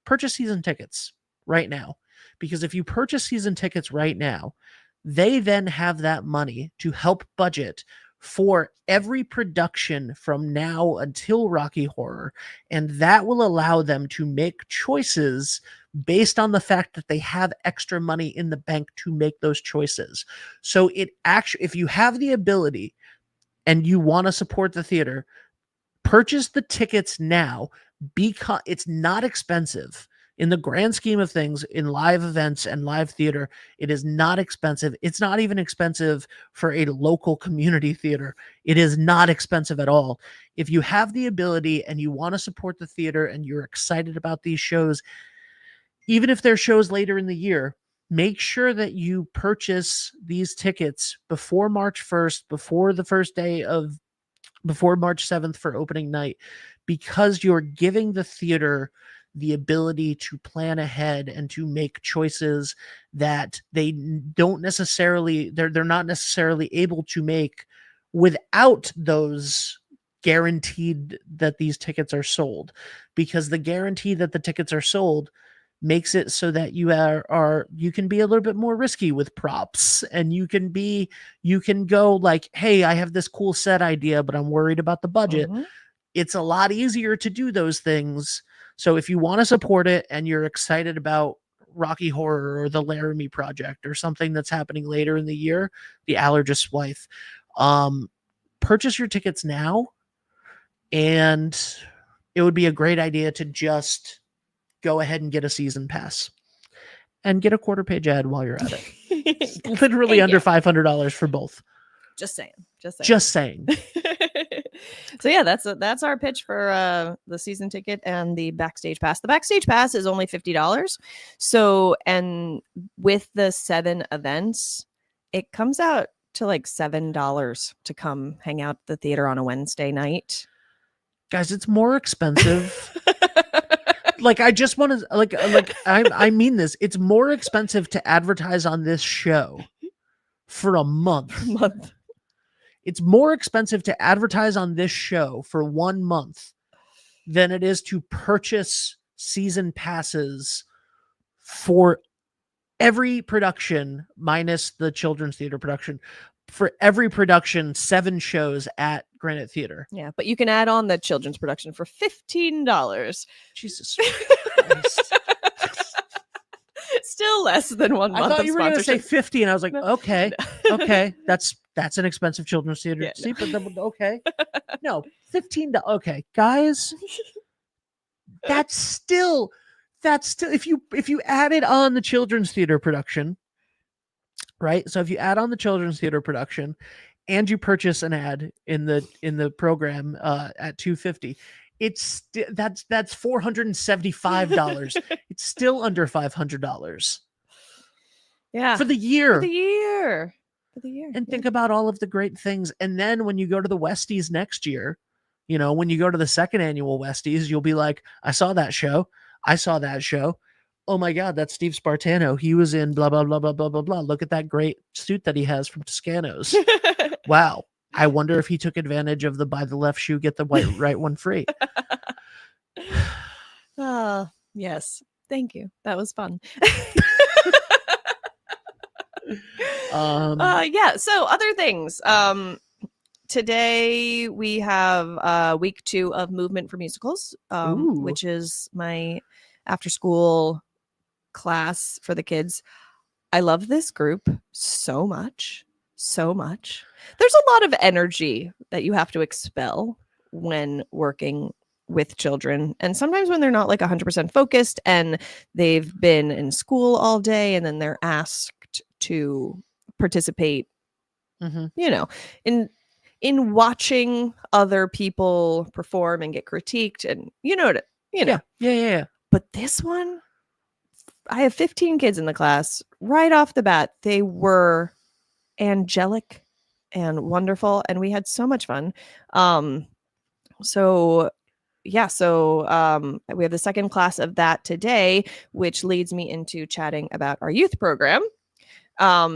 purchase season tickets right now. Because if you purchase season tickets right now, they then have that money to help budget for every production from now until Rocky Horror. And that will allow them to make choices based on the fact that they have extra money in the bank to make those choices. So it actually, if you have the ability and you want to support the theater, purchase the tickets now, because it's not expensive. In the grand scheme of things, in live events and live theater, it is not expensive. It's not even expensive for a local community theater. It is not expensive at all. If you have the ability and you want to support the theater and you're excited about these shows, even if they're shows later in the year, make sure that you purchase these tickets before March 1st, before March 7th for opening night, because you're giving the theater the ability to plan ahead and to make choices that they're not necessarily able to make without those guaranteed that these tickets are sold, because the guarantee that the tickets are sold makes it so that you can be a little bit more risky with props, and you can go like, hey, I have this cool set idea, but I'm worried about the budget. It's a lot easier to do those things. So if you want to support it and you're excited about Rocky Horror or the Laramie Project or something that's happening later in the year, the Allergist's Wife, purchase your tickets now. And it would be a great idea to just go ahead and get a season pass and get a quarter-page ad while you're at it. Literally under $500 for both. Just saying. So yeah, that's our pitch for the season ticket and the backstage pass. The backstage pass is only $50. So, and with the 7 events, it comes out to like $7 to come hang out at the theater on a Wednesday night. Guys, it's more expensive. Like, I just want to I mean this. It's more expensive to advertise on this show for a month. It's more expensive to advertise on this show for 1 month than it is to purchase season passes for every production, minus the children's theater production, for every production, 7 shows at Granite Theater. Yeah, but you can add on the children's production for $15. Jesus Christ. Still less than 1 month. I thought of you were going to say sponsorship. 50, and I was like, No. okay, that's an expensive children's theater. Yeah, See, but okay, no, $15. Okay, guys, that's still if you added on the children's theater production, right? So if you add on the children's theater production, and you purchase an ad in the program at $250. That's $475. It's still under $500. Yeah, For the year. And Think about all of the great things. And then when you go to the Westys next year, when you go to the second annual Westys, you'll be like, I saw that show. Oh my God, that's Steve Spartano. He was in blah, blah, blah, blah, blah, blah, blah. Look at that great suit that he has from Toscano's. Wow. I wonder if he took advantage of the buy the left shoe, get the right one free. Yes. Thank you. That was fun. Yeah. So other things. Today we have week 2 of Movement for Musicals, which is my after school class for the kids. I love this group so much. There's a lot of energy that you have to expel when working with children. And sometimes when they're not like 100% focused and they've been in school all day and then they're asked to participate, in watching other people perform and get critiqued, and Yeah. But this one, I have 15 kids in the class. Right off the bat, they were angelic and wonderful, and we had so much fun. So we have the second class of that today, which leads me into chatting about our youth program.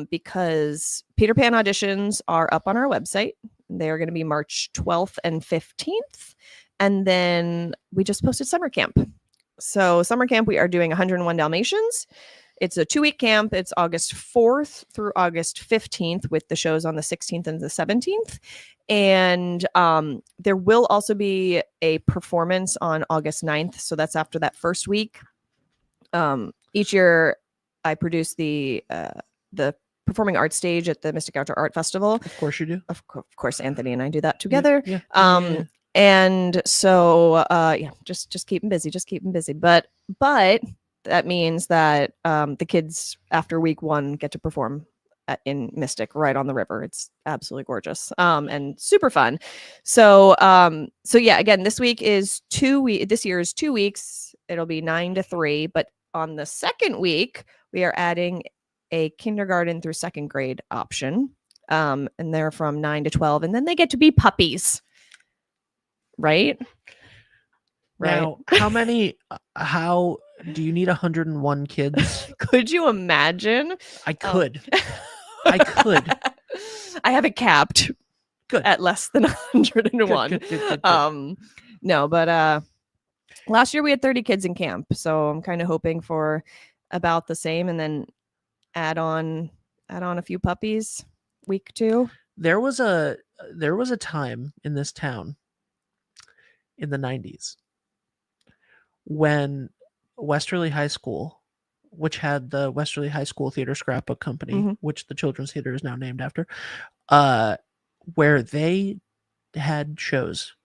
because Peter Pan auditions are up on our website. They are going to be March 12th and 15th. And then we just posted summer camp. So summer camp, we are doing 101 Dalmatians. It's a 2-week camp. It's August 4th through August 15th with the shows on the 16th and the 17th. And there will also be a performance on August 9th. So that's after that first week. Each year I produce the performing arts stage at the Mystic Outdoor Art Festival. Of course you do. Of course, Anthony and I do that together. Yeah. And so, just keep them busy, But that means that the kids after week 1 get to perform in Mystic right on the river. It's absolutely gorgeous and super fun. So yeah, again, this year is 2 weeks. It'll be 9 to 3. But on the second week, we are adding a kindergarten through 2nd grade option. And they're from 9 to 12. And then they get to be puppies. Right? Now, how do you need 101 kids? Could you imagine? I could. I could. I have it capped. Good. At less than 101. Good. No, but last year we had 30 kids in camp. So I'm kind of hoping for about the same and then add on a few puppies week 2. There was a time in this town in the 90s when Westerly High School, which had the Westerly High School Theater Scrapbook Company, which the Children's Theater is now named after, where they had shows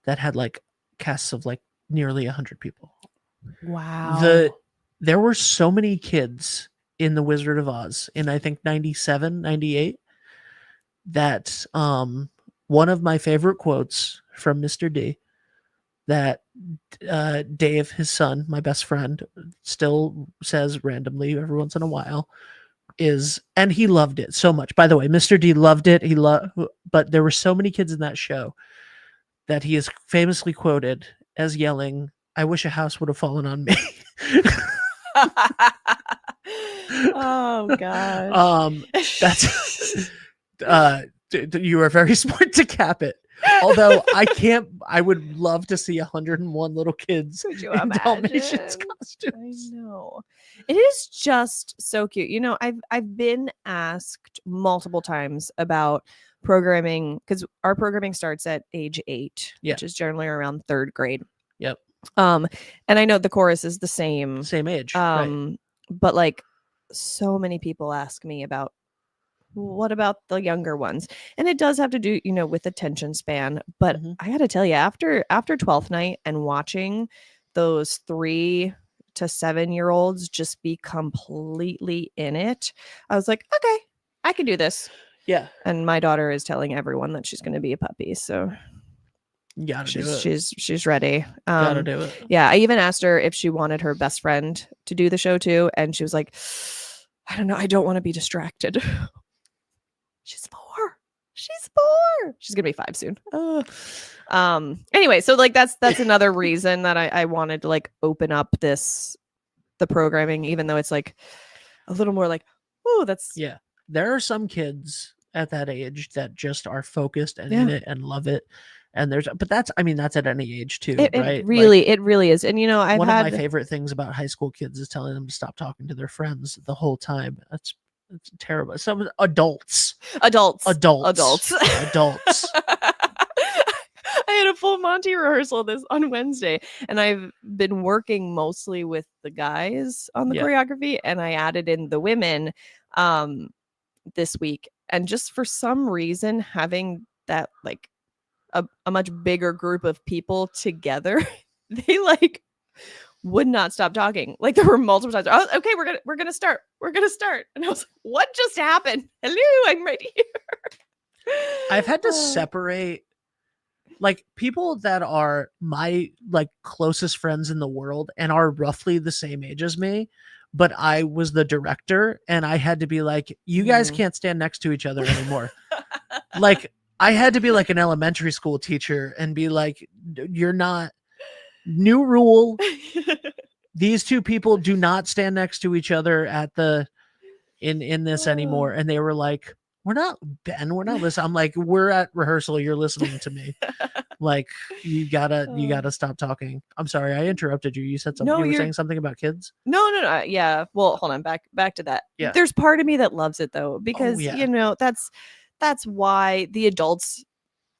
that had like casts of like nearly 100 people. Wow. There were so many kids in The Wizard of Oz in, I think, 97, 98, that one of my favorite quotes from Mr. D that Dave, his son, my best friend, still says randomly every once in a while is, and he loved it so much. By the way, Mr. D loved it. But there were so many kids in that show that he is famously quoted as yelling, "I wish a house would have fallen on me." Oh gosh. That's you are very smart to cap it. Although I would love to see 101 little kids in Dalmatians costumes. I know. It is just so cute. You know, I've been asked multiple times about programming because our programming starts at age 8, which is generally around 3rd grade. Yep. And I know the chorus is the same age. Right. But like so many people ask me about what about the younger ones? And it does have to do, you know, with attention span. But I got to tell you, after 12th night and watching those 3 to 7-year-olds just be completely in it, I was like, okay, I can do this. Yeah. And my daughter is telling everyone that she's going to be a puppy. So she's ready. Gotta do it. Yeah. I even asked her if she wanted her best friend to do the show too. And she was like, I don't know. I don't want to be distracted. She's 4. She's gonna be 5 soon. Anyway, so like that's another reason that I wanted to like open up the programming, even though it's like a little more like, oh, that's there are some kids at that age that just are focused and in it and love it. And that's at any age too, right? It really is. And you know, one of my favorite things about high school kids is telling them to stop talking to their friends the whole time. It's terrible. Some adults. I had a full Monty rehearsal on Wednesday, and I've been working mostly with the guys on the choreography, and I added in the women this week. And just for some reason, having that like a much bigger group of people together, they like would not stop talking. Like there were multiple times. Oh, okay, we're gonna start. And I was like, what just happened? Hello, I'm right here. I've had to separate like people that are my like closest friends in the world and are roughly the same age as me, but I was the director and I had to be like, you guys can't stand next to each other anymore. Like I had to be like an elementary school teacher and be like, you're not. New rule. These two people do not stand next to each other at the in this anymore. And they were like, we're not listening. I'm like, we're at rehearsal. You're listening to me. Like, you gotta stop talking. I'm sorry, I interrupted you. You said something. No, you were saying something about kids. No. Yeah. Well, hold on. Back to that. Yeah. There's part of me that loves it though, because yeah. that's why the adults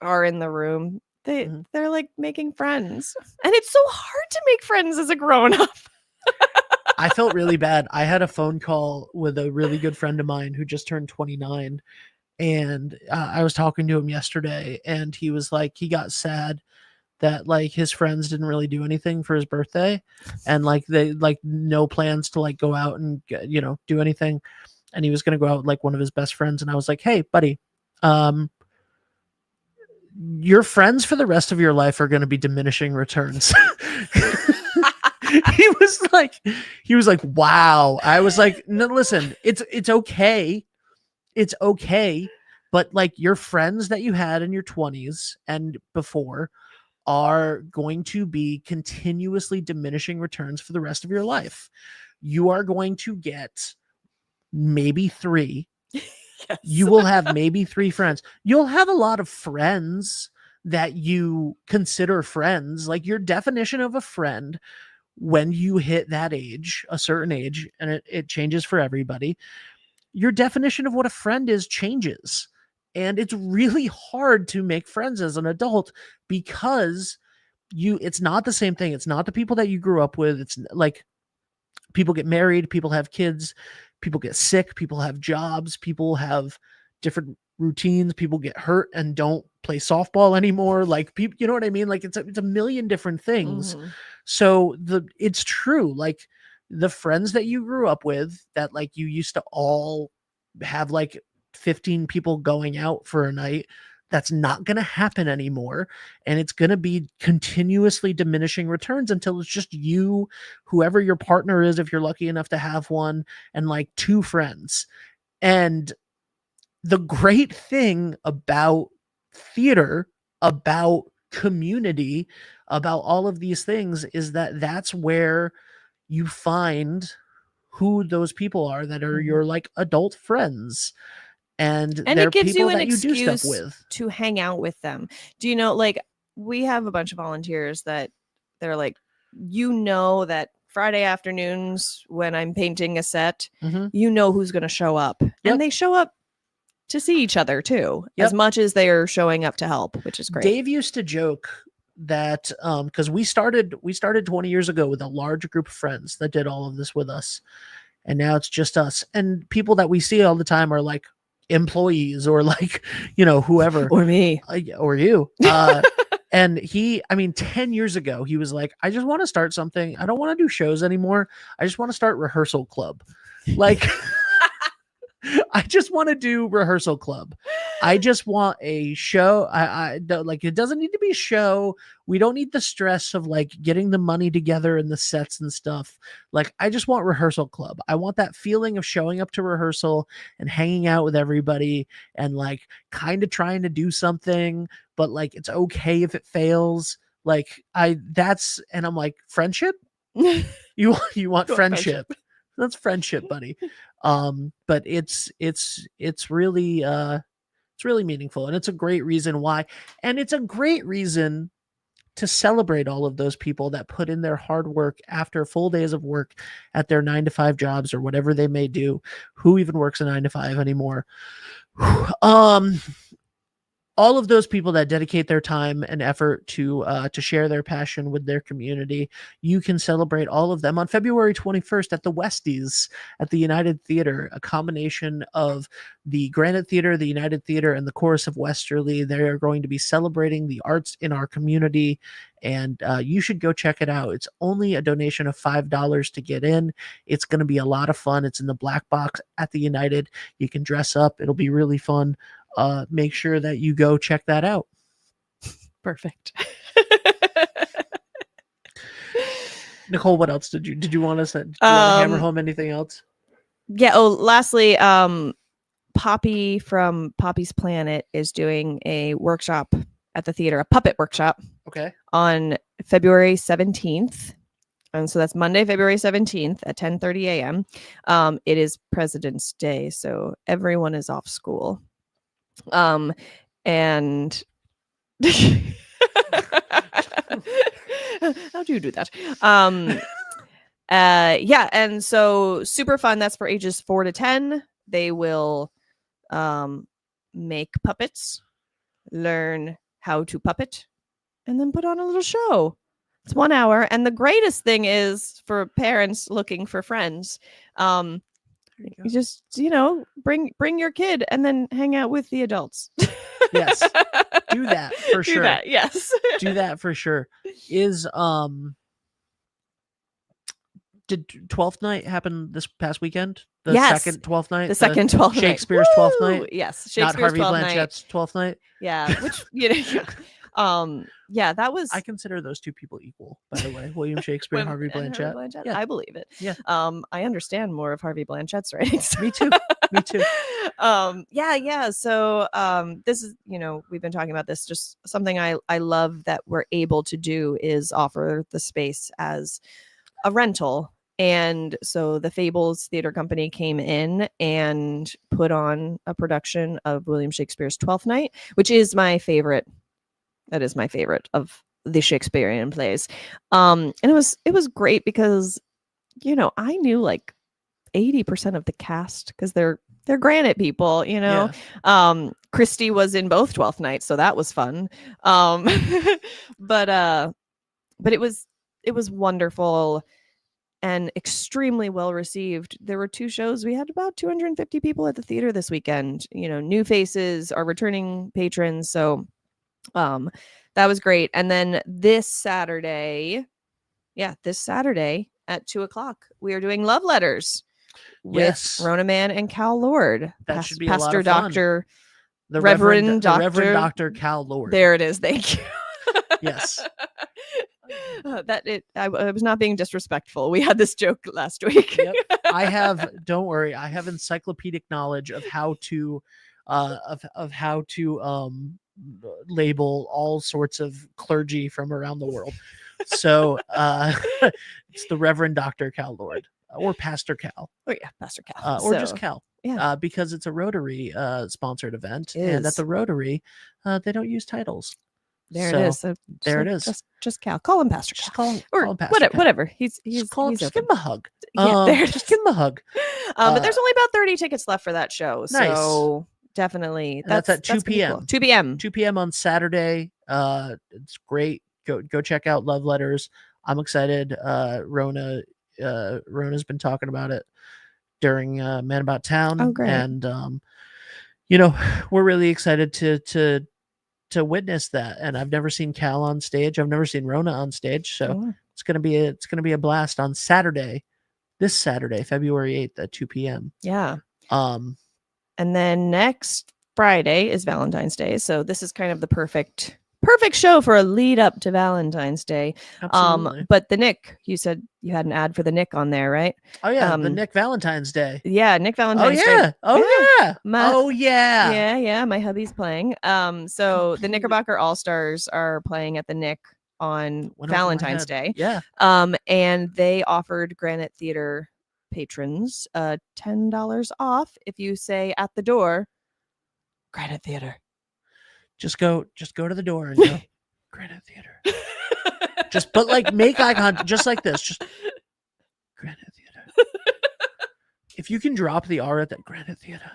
are in the room. They're like making friends, and it's so hard to make friends as a grown up. I felt really bad. I had a phone call with a really good friend of mine who just turned 29, and I was talking to him yesterday, and he was like, he got sad that like his friends didn't really do anything for his birthday, and like they like no plans to like go out and do anything, and he was gonna go out with like one of his best friends, and I was like, hey buddy, your friends for the rest of your life are going to be diminishing returns. he was like, wow. I was like, no, listen, it's okay. It's okay. But like your friends that you had in your 20s and before are going to be continuously diminishing returns for the rest of your life. You are going to get maybe 3. Yes. You will have maybe 3 friends. You'll have a lot of friends that you consider friends. Like your definition of a friend when you hit that age, a certain age, and it changes for everybody, your definition of what a friend is changes. And it's really hard to make friends as an adult because it's not the same thing. It's not the people that you grew up with. It's like people get married, people have kids, people get sick, people have jobs, people have different routines, people get hurt and don't play softball anymore. Like people, you know what I mean? Like it's a million different things. Mm-hmm. So it's true. Like the friends that you grew up with that like you used to all have like 15 people going out for a night, that's not going to happen anymore. And it's going to be continuously diminishing returns until it's just you, whoever your partner is, if you're lucky enough to have one, and like 2 friends. And the great thing about theater, about community, about all of these things is that that's where you find who those people are that are your like adult friends. And it gives you an that excuse you do stuff with to hang out with them. Do you know, like we have a bunch of volunteers that they're like, that Friday afternoons when I'm painting a set, who's going to show up. Yep. And they show up to see each other too, as much as they are showing up to help, which is great. Dave used to joke that because we started 20 years ago with a large group of friends that did all of this with us. And now it's just us. And people that we see all the time are like employees or like, whoever. Or me. Or you. And 10 years ago, he was like, I just want to start something. I don't want to do shows anymore. I just want to start rehearsal club. Like, I just want to do rehearsal club. I just want a show. I don't like, it doesn't need to be a show. We don't need the stress of like getting the money together and the sets and stuff. Like, I just want rehearsal club. I want that feeling of showing up to rehearsal and hanging out with everybody and like kind of trying to do something, but like, it's okay if it fails. Like and I'm like, friendship? You want friendship. That's friendship, buddy. But it's really meaningful, and it's a great reason why, and it's a great reason to celebrate all of those people that put in their hard work after full days of work at their 9-to-5 jobs or whatever they may do. Who even works a 9-to-5 anymore? All of those people that dedicate their time and effort to share their passion with their community, you can celebrate all of them on February 21st at the Westys at the United Theatre, a combination of the Granite Theatre, the United Theatre, and the Chorus of Westerly. They are going to be celebrating the arts in our community, and you should go check it out. It's only a donation of $5 to get in. It's going to be a lot of fun. It's in the Black Box at the United. You can dress up. It'll be really fun. Make sure that you go check that out. Perfect. Nicole, what else did you want us to hammer home anything else? Yeah. Oh, lastly, Poppy from Poppy's Planet is doing a workshop at the theater, a puppet workshop. Okay. On February 17th. And so that's Monday, February 17th at 10:30 a.m. It is President's Day, so everyone is off school. And how do you do that? Yeah, and so super fun. That's for ages 4 to 10. They will make puppets, learn how to puppet, and then put on a little show. It's 1 hour. And the greatest thing is for parents looking for friends. You just, bring your kid and then hang out with the adults. Yes. Do that for sure. Do that, yes. Do that for sure. Is did 12th night happen this past weekend? The Yes. second 12th night? The second 12th night. Shakespeare's 12th Woo! night? Yes. Not Shakespeare's Harvey 12th night. Blanchett's 12th night? Yeah. Which, yeah, that was. I consider those two people equal, by the way. William Shakespeare and Harvey Blanchett. Yeah. I believe it. Yeah. I understand more of Harvey Blanchett's writings. Me too. Me too. Yeah. So this is, we've been talking about this. Just something I love that we're able to do is offer the space as a rental. And so the Fables Theater Company came in and put on a production of William Shakespeare's 12th Night, which is my favorite. That is my favorite of the Shakespearean plays. And it was great because, I knew like 80% of the cast because they're Granite people, Yeah. Christy was in both 12th nights, so that was fun. But it was wonderful and extremely well received. There were 2 shows. We had about 250 people at the theater this weekend, new faces, our returning patrons. So that was great. And then this Saturday at 2:00, we are doing love letters with Rona Man and Cal Lord. That should be Pastor, a lot of fun. Doctor, The Reverend Reverend Dr. Cal Lord. There it is. Thank you. Yes. I was not being disrespectful. We had this joke last week. Yep. Don't worry, I have encyclopedic knowledge of how to label all sorts of clergy from around the world. So it's the Reverend Dr. Cal Lord or Pastor Cal. Oh yeah, Pastor Cal. Or just Cal. Yeah. Because it's a Rotary sponsored event. It And at is. the Rotary, they don't use titles. There So, it is. So there it is. Just Cal. Call him Pastor Cal. Just call him Or Pastor Cal. whatever. He's Just he's give him a hug. Yeah, there it Just is. give him a hug. But there's only about 30 tickets left for that show. Nice. So definitely. And that's at 2 pretty p.m. cool. 2 p.m. 2 p.m. on Saturday. It's great. Go check out Love Letters. I'm excited. Rona's been talking about it during Man About Town. Oh, great. And we're really excited to witness that. And I've never seen Cal on stage. I've never seen Rona on stage. So Oh. it's gonna be a blast on Saturday. This Saturday, February 8th at 2 p.m. Yeah. Um And then next Friday is Valentine's Day. So this is kind of the perfect show for a lead up to Valentine's Day. Absolutely. But the Nick, you said you had an ad for the Nick on there, right? Oh yeah, the Nick Valentine's Day. Yeah, Nick Valentine's Oh yeah. Day. Oh yeah. My- Oh yeah. Yeah, my hubby's playing. So the Knickerbocker All-Stars are playing at the Nick on Went over my Valentine's head. Day. Yeah. And they offered Granite Theatre patrons $10 off if you say at the door, Granite Theater. Just go to the door and go, Granite Theater. But make eye contact, just like this. Just Granite Theater. If you can drop the R at that Granite Theater,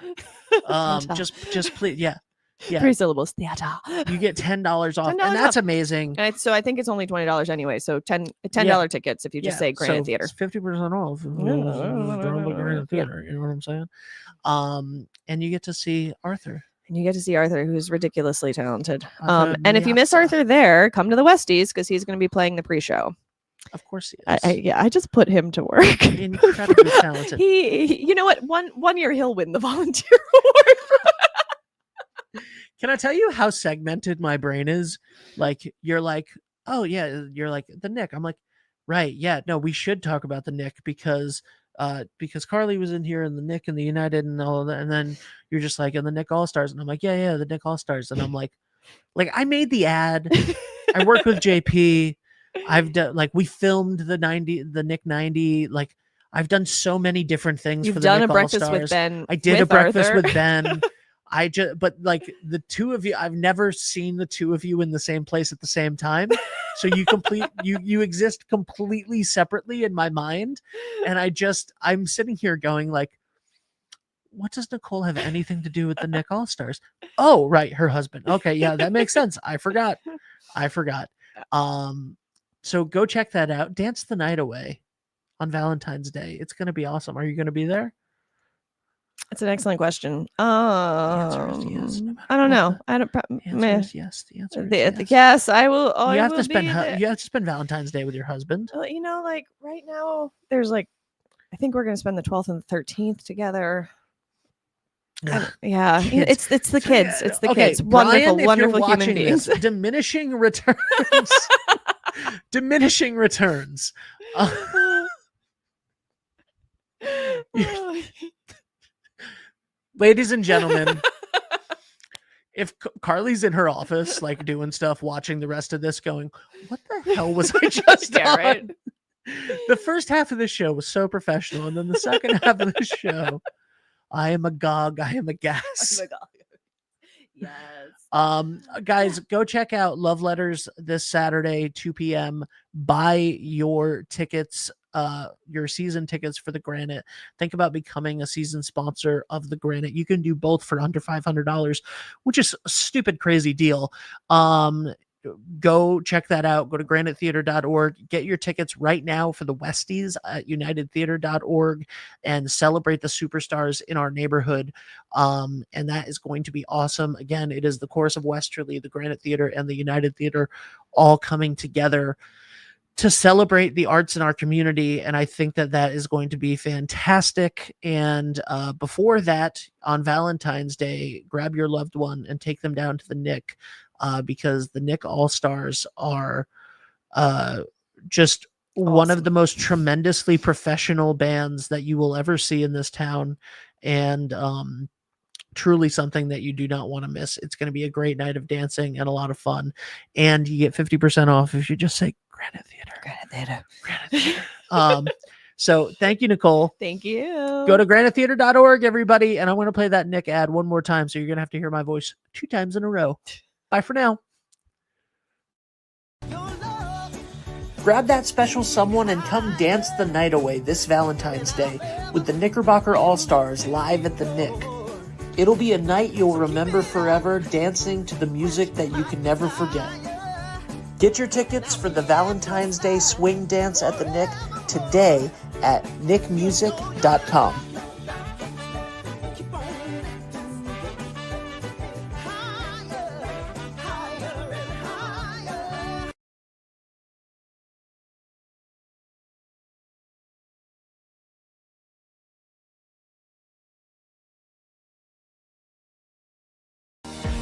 just please, yeah. 3 syllables. Theater. You get $10 off, $10 and that's off. amazing. So I think it's only $20 anyway. So $10 tickets if you just say Granite Theater. It's 50% off. Granite Theater. You know what I'm saying? And you get to see Arthur. And you get to see Arthur, who's ridiculously talented. Arthur And if you miss Miazza. Arthur there, come to the Westys because he's going to be playing the pre-show. Of course he is. I just put him to work. Incredibly talented. he you know what? One year he'll win the volunteer award. Can I tell you how segmented my brain is? Like, you're like, oh yeah, you're like the Nick. I'm like, right, yeah, no, we should talk about the Nick because Carly was in here and the Nick and the United and all of that, and then you're just like, and the Nick All Stars, and I'm like, yeah, the Nick All Stars, and I'm like I made the ad, I worked with JP, I've done like we filmed the Nick 90. Like I've done so many different things. You've for the done Nick a breakfast All-Stars. with Ben. I did with a breakfast Arthur. with Ben. But like the two of you, I've never seen the two of you in the same place at the same time. So you exist completely separately in my mind. And I'm sitting here going like, what does Nicole have anything to do with the Nick All-Stars? Oh, right. Her husband. Okay. Yeah, that makes sense. I forgot. So go check that out. Dance the Night Away on Valentine's Day. It's going to be awesome. Are you going to be there? It's an excellent question. The answer is yes. No I don't know. The answer is yes. The answer is yes. Yes, I will. You have to spend Valentine's Day with your husband. Well, like right now, there's like, I think we're going to spend the 12th and the 13th together. Yeah, Kids. it's the kids. It's the Okay, kids. Wonderful, Brian, wonderful if you're human watching beings. this, diminishing returns. Diminishing returns. Ladies and gentlemen, if Carly's in her office, like doing stuff, watching the rest of this, going, "What the hell was I just Yeah, on?" right. The first half of the show was so professional, and then the second half of the show, I am agog. I am aghast. Yes. Guys, go check out Love Letters this Saturday, 2 p.m. Buy your tickets, your season tickets for the Granite. Think about becoming a season sponsor of the Granite. You can do both for under $500, which is a stupid, crazy deal. Go check that out. Go to granitetheatre.org. Get your tickets right now for the Westys at unitedtheatre.org and celebrate the superstars in our neighborhood. And that is going to be awesome. Again, it is the Chorus of Westerly, the Granite Theatre, and the United Theatre all coming together to celebrate the arts in our community. And I think that is going to be fantastic. And before that, on Valentine's Day, grab your loved one and take them down to the Nick. Because the Nick All-Stars are just one of the most tremendously professional bands that you will ever see in this town, and truly something that you do not want to miss. It's going to be a great night of dancing and a lot of fun, and you get 50% off if you just say Granite Theatre. Granite Theatre. So thank you, Nicole. Thank you. Go to granitetheatre.org, everybody, and I'm going to play that Nick ad one more time, so you're going to have to hear my voice 2 times in a row. Bye for now. Grab that special someone and come dance the night away this Valentine's Day with the Knickerbocker All-Stars live at the Nick. It'll be a night you'll remember forever, dancing to the music that you can never forget. Get your tickets for the Valentine's Day swing dance at the Nick today at nickmusic.com.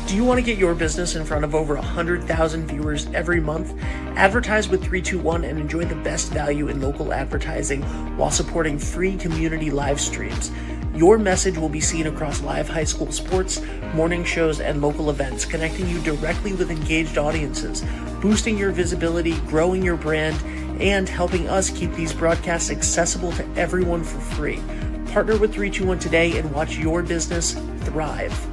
Do you want to get your business in front of over 100,000 viewers every month? Advertise with 321 and enjoy the best value in local advertising while supporting free community live streams. Your message will be seen across live high school sports, morning shows, and local events, connecting you directly with engaged audiences, boosting your visibility, growing your brand, and helping us keep these broadcasts accessible to everyone for free. Partner with 321 today and watch your business thrive.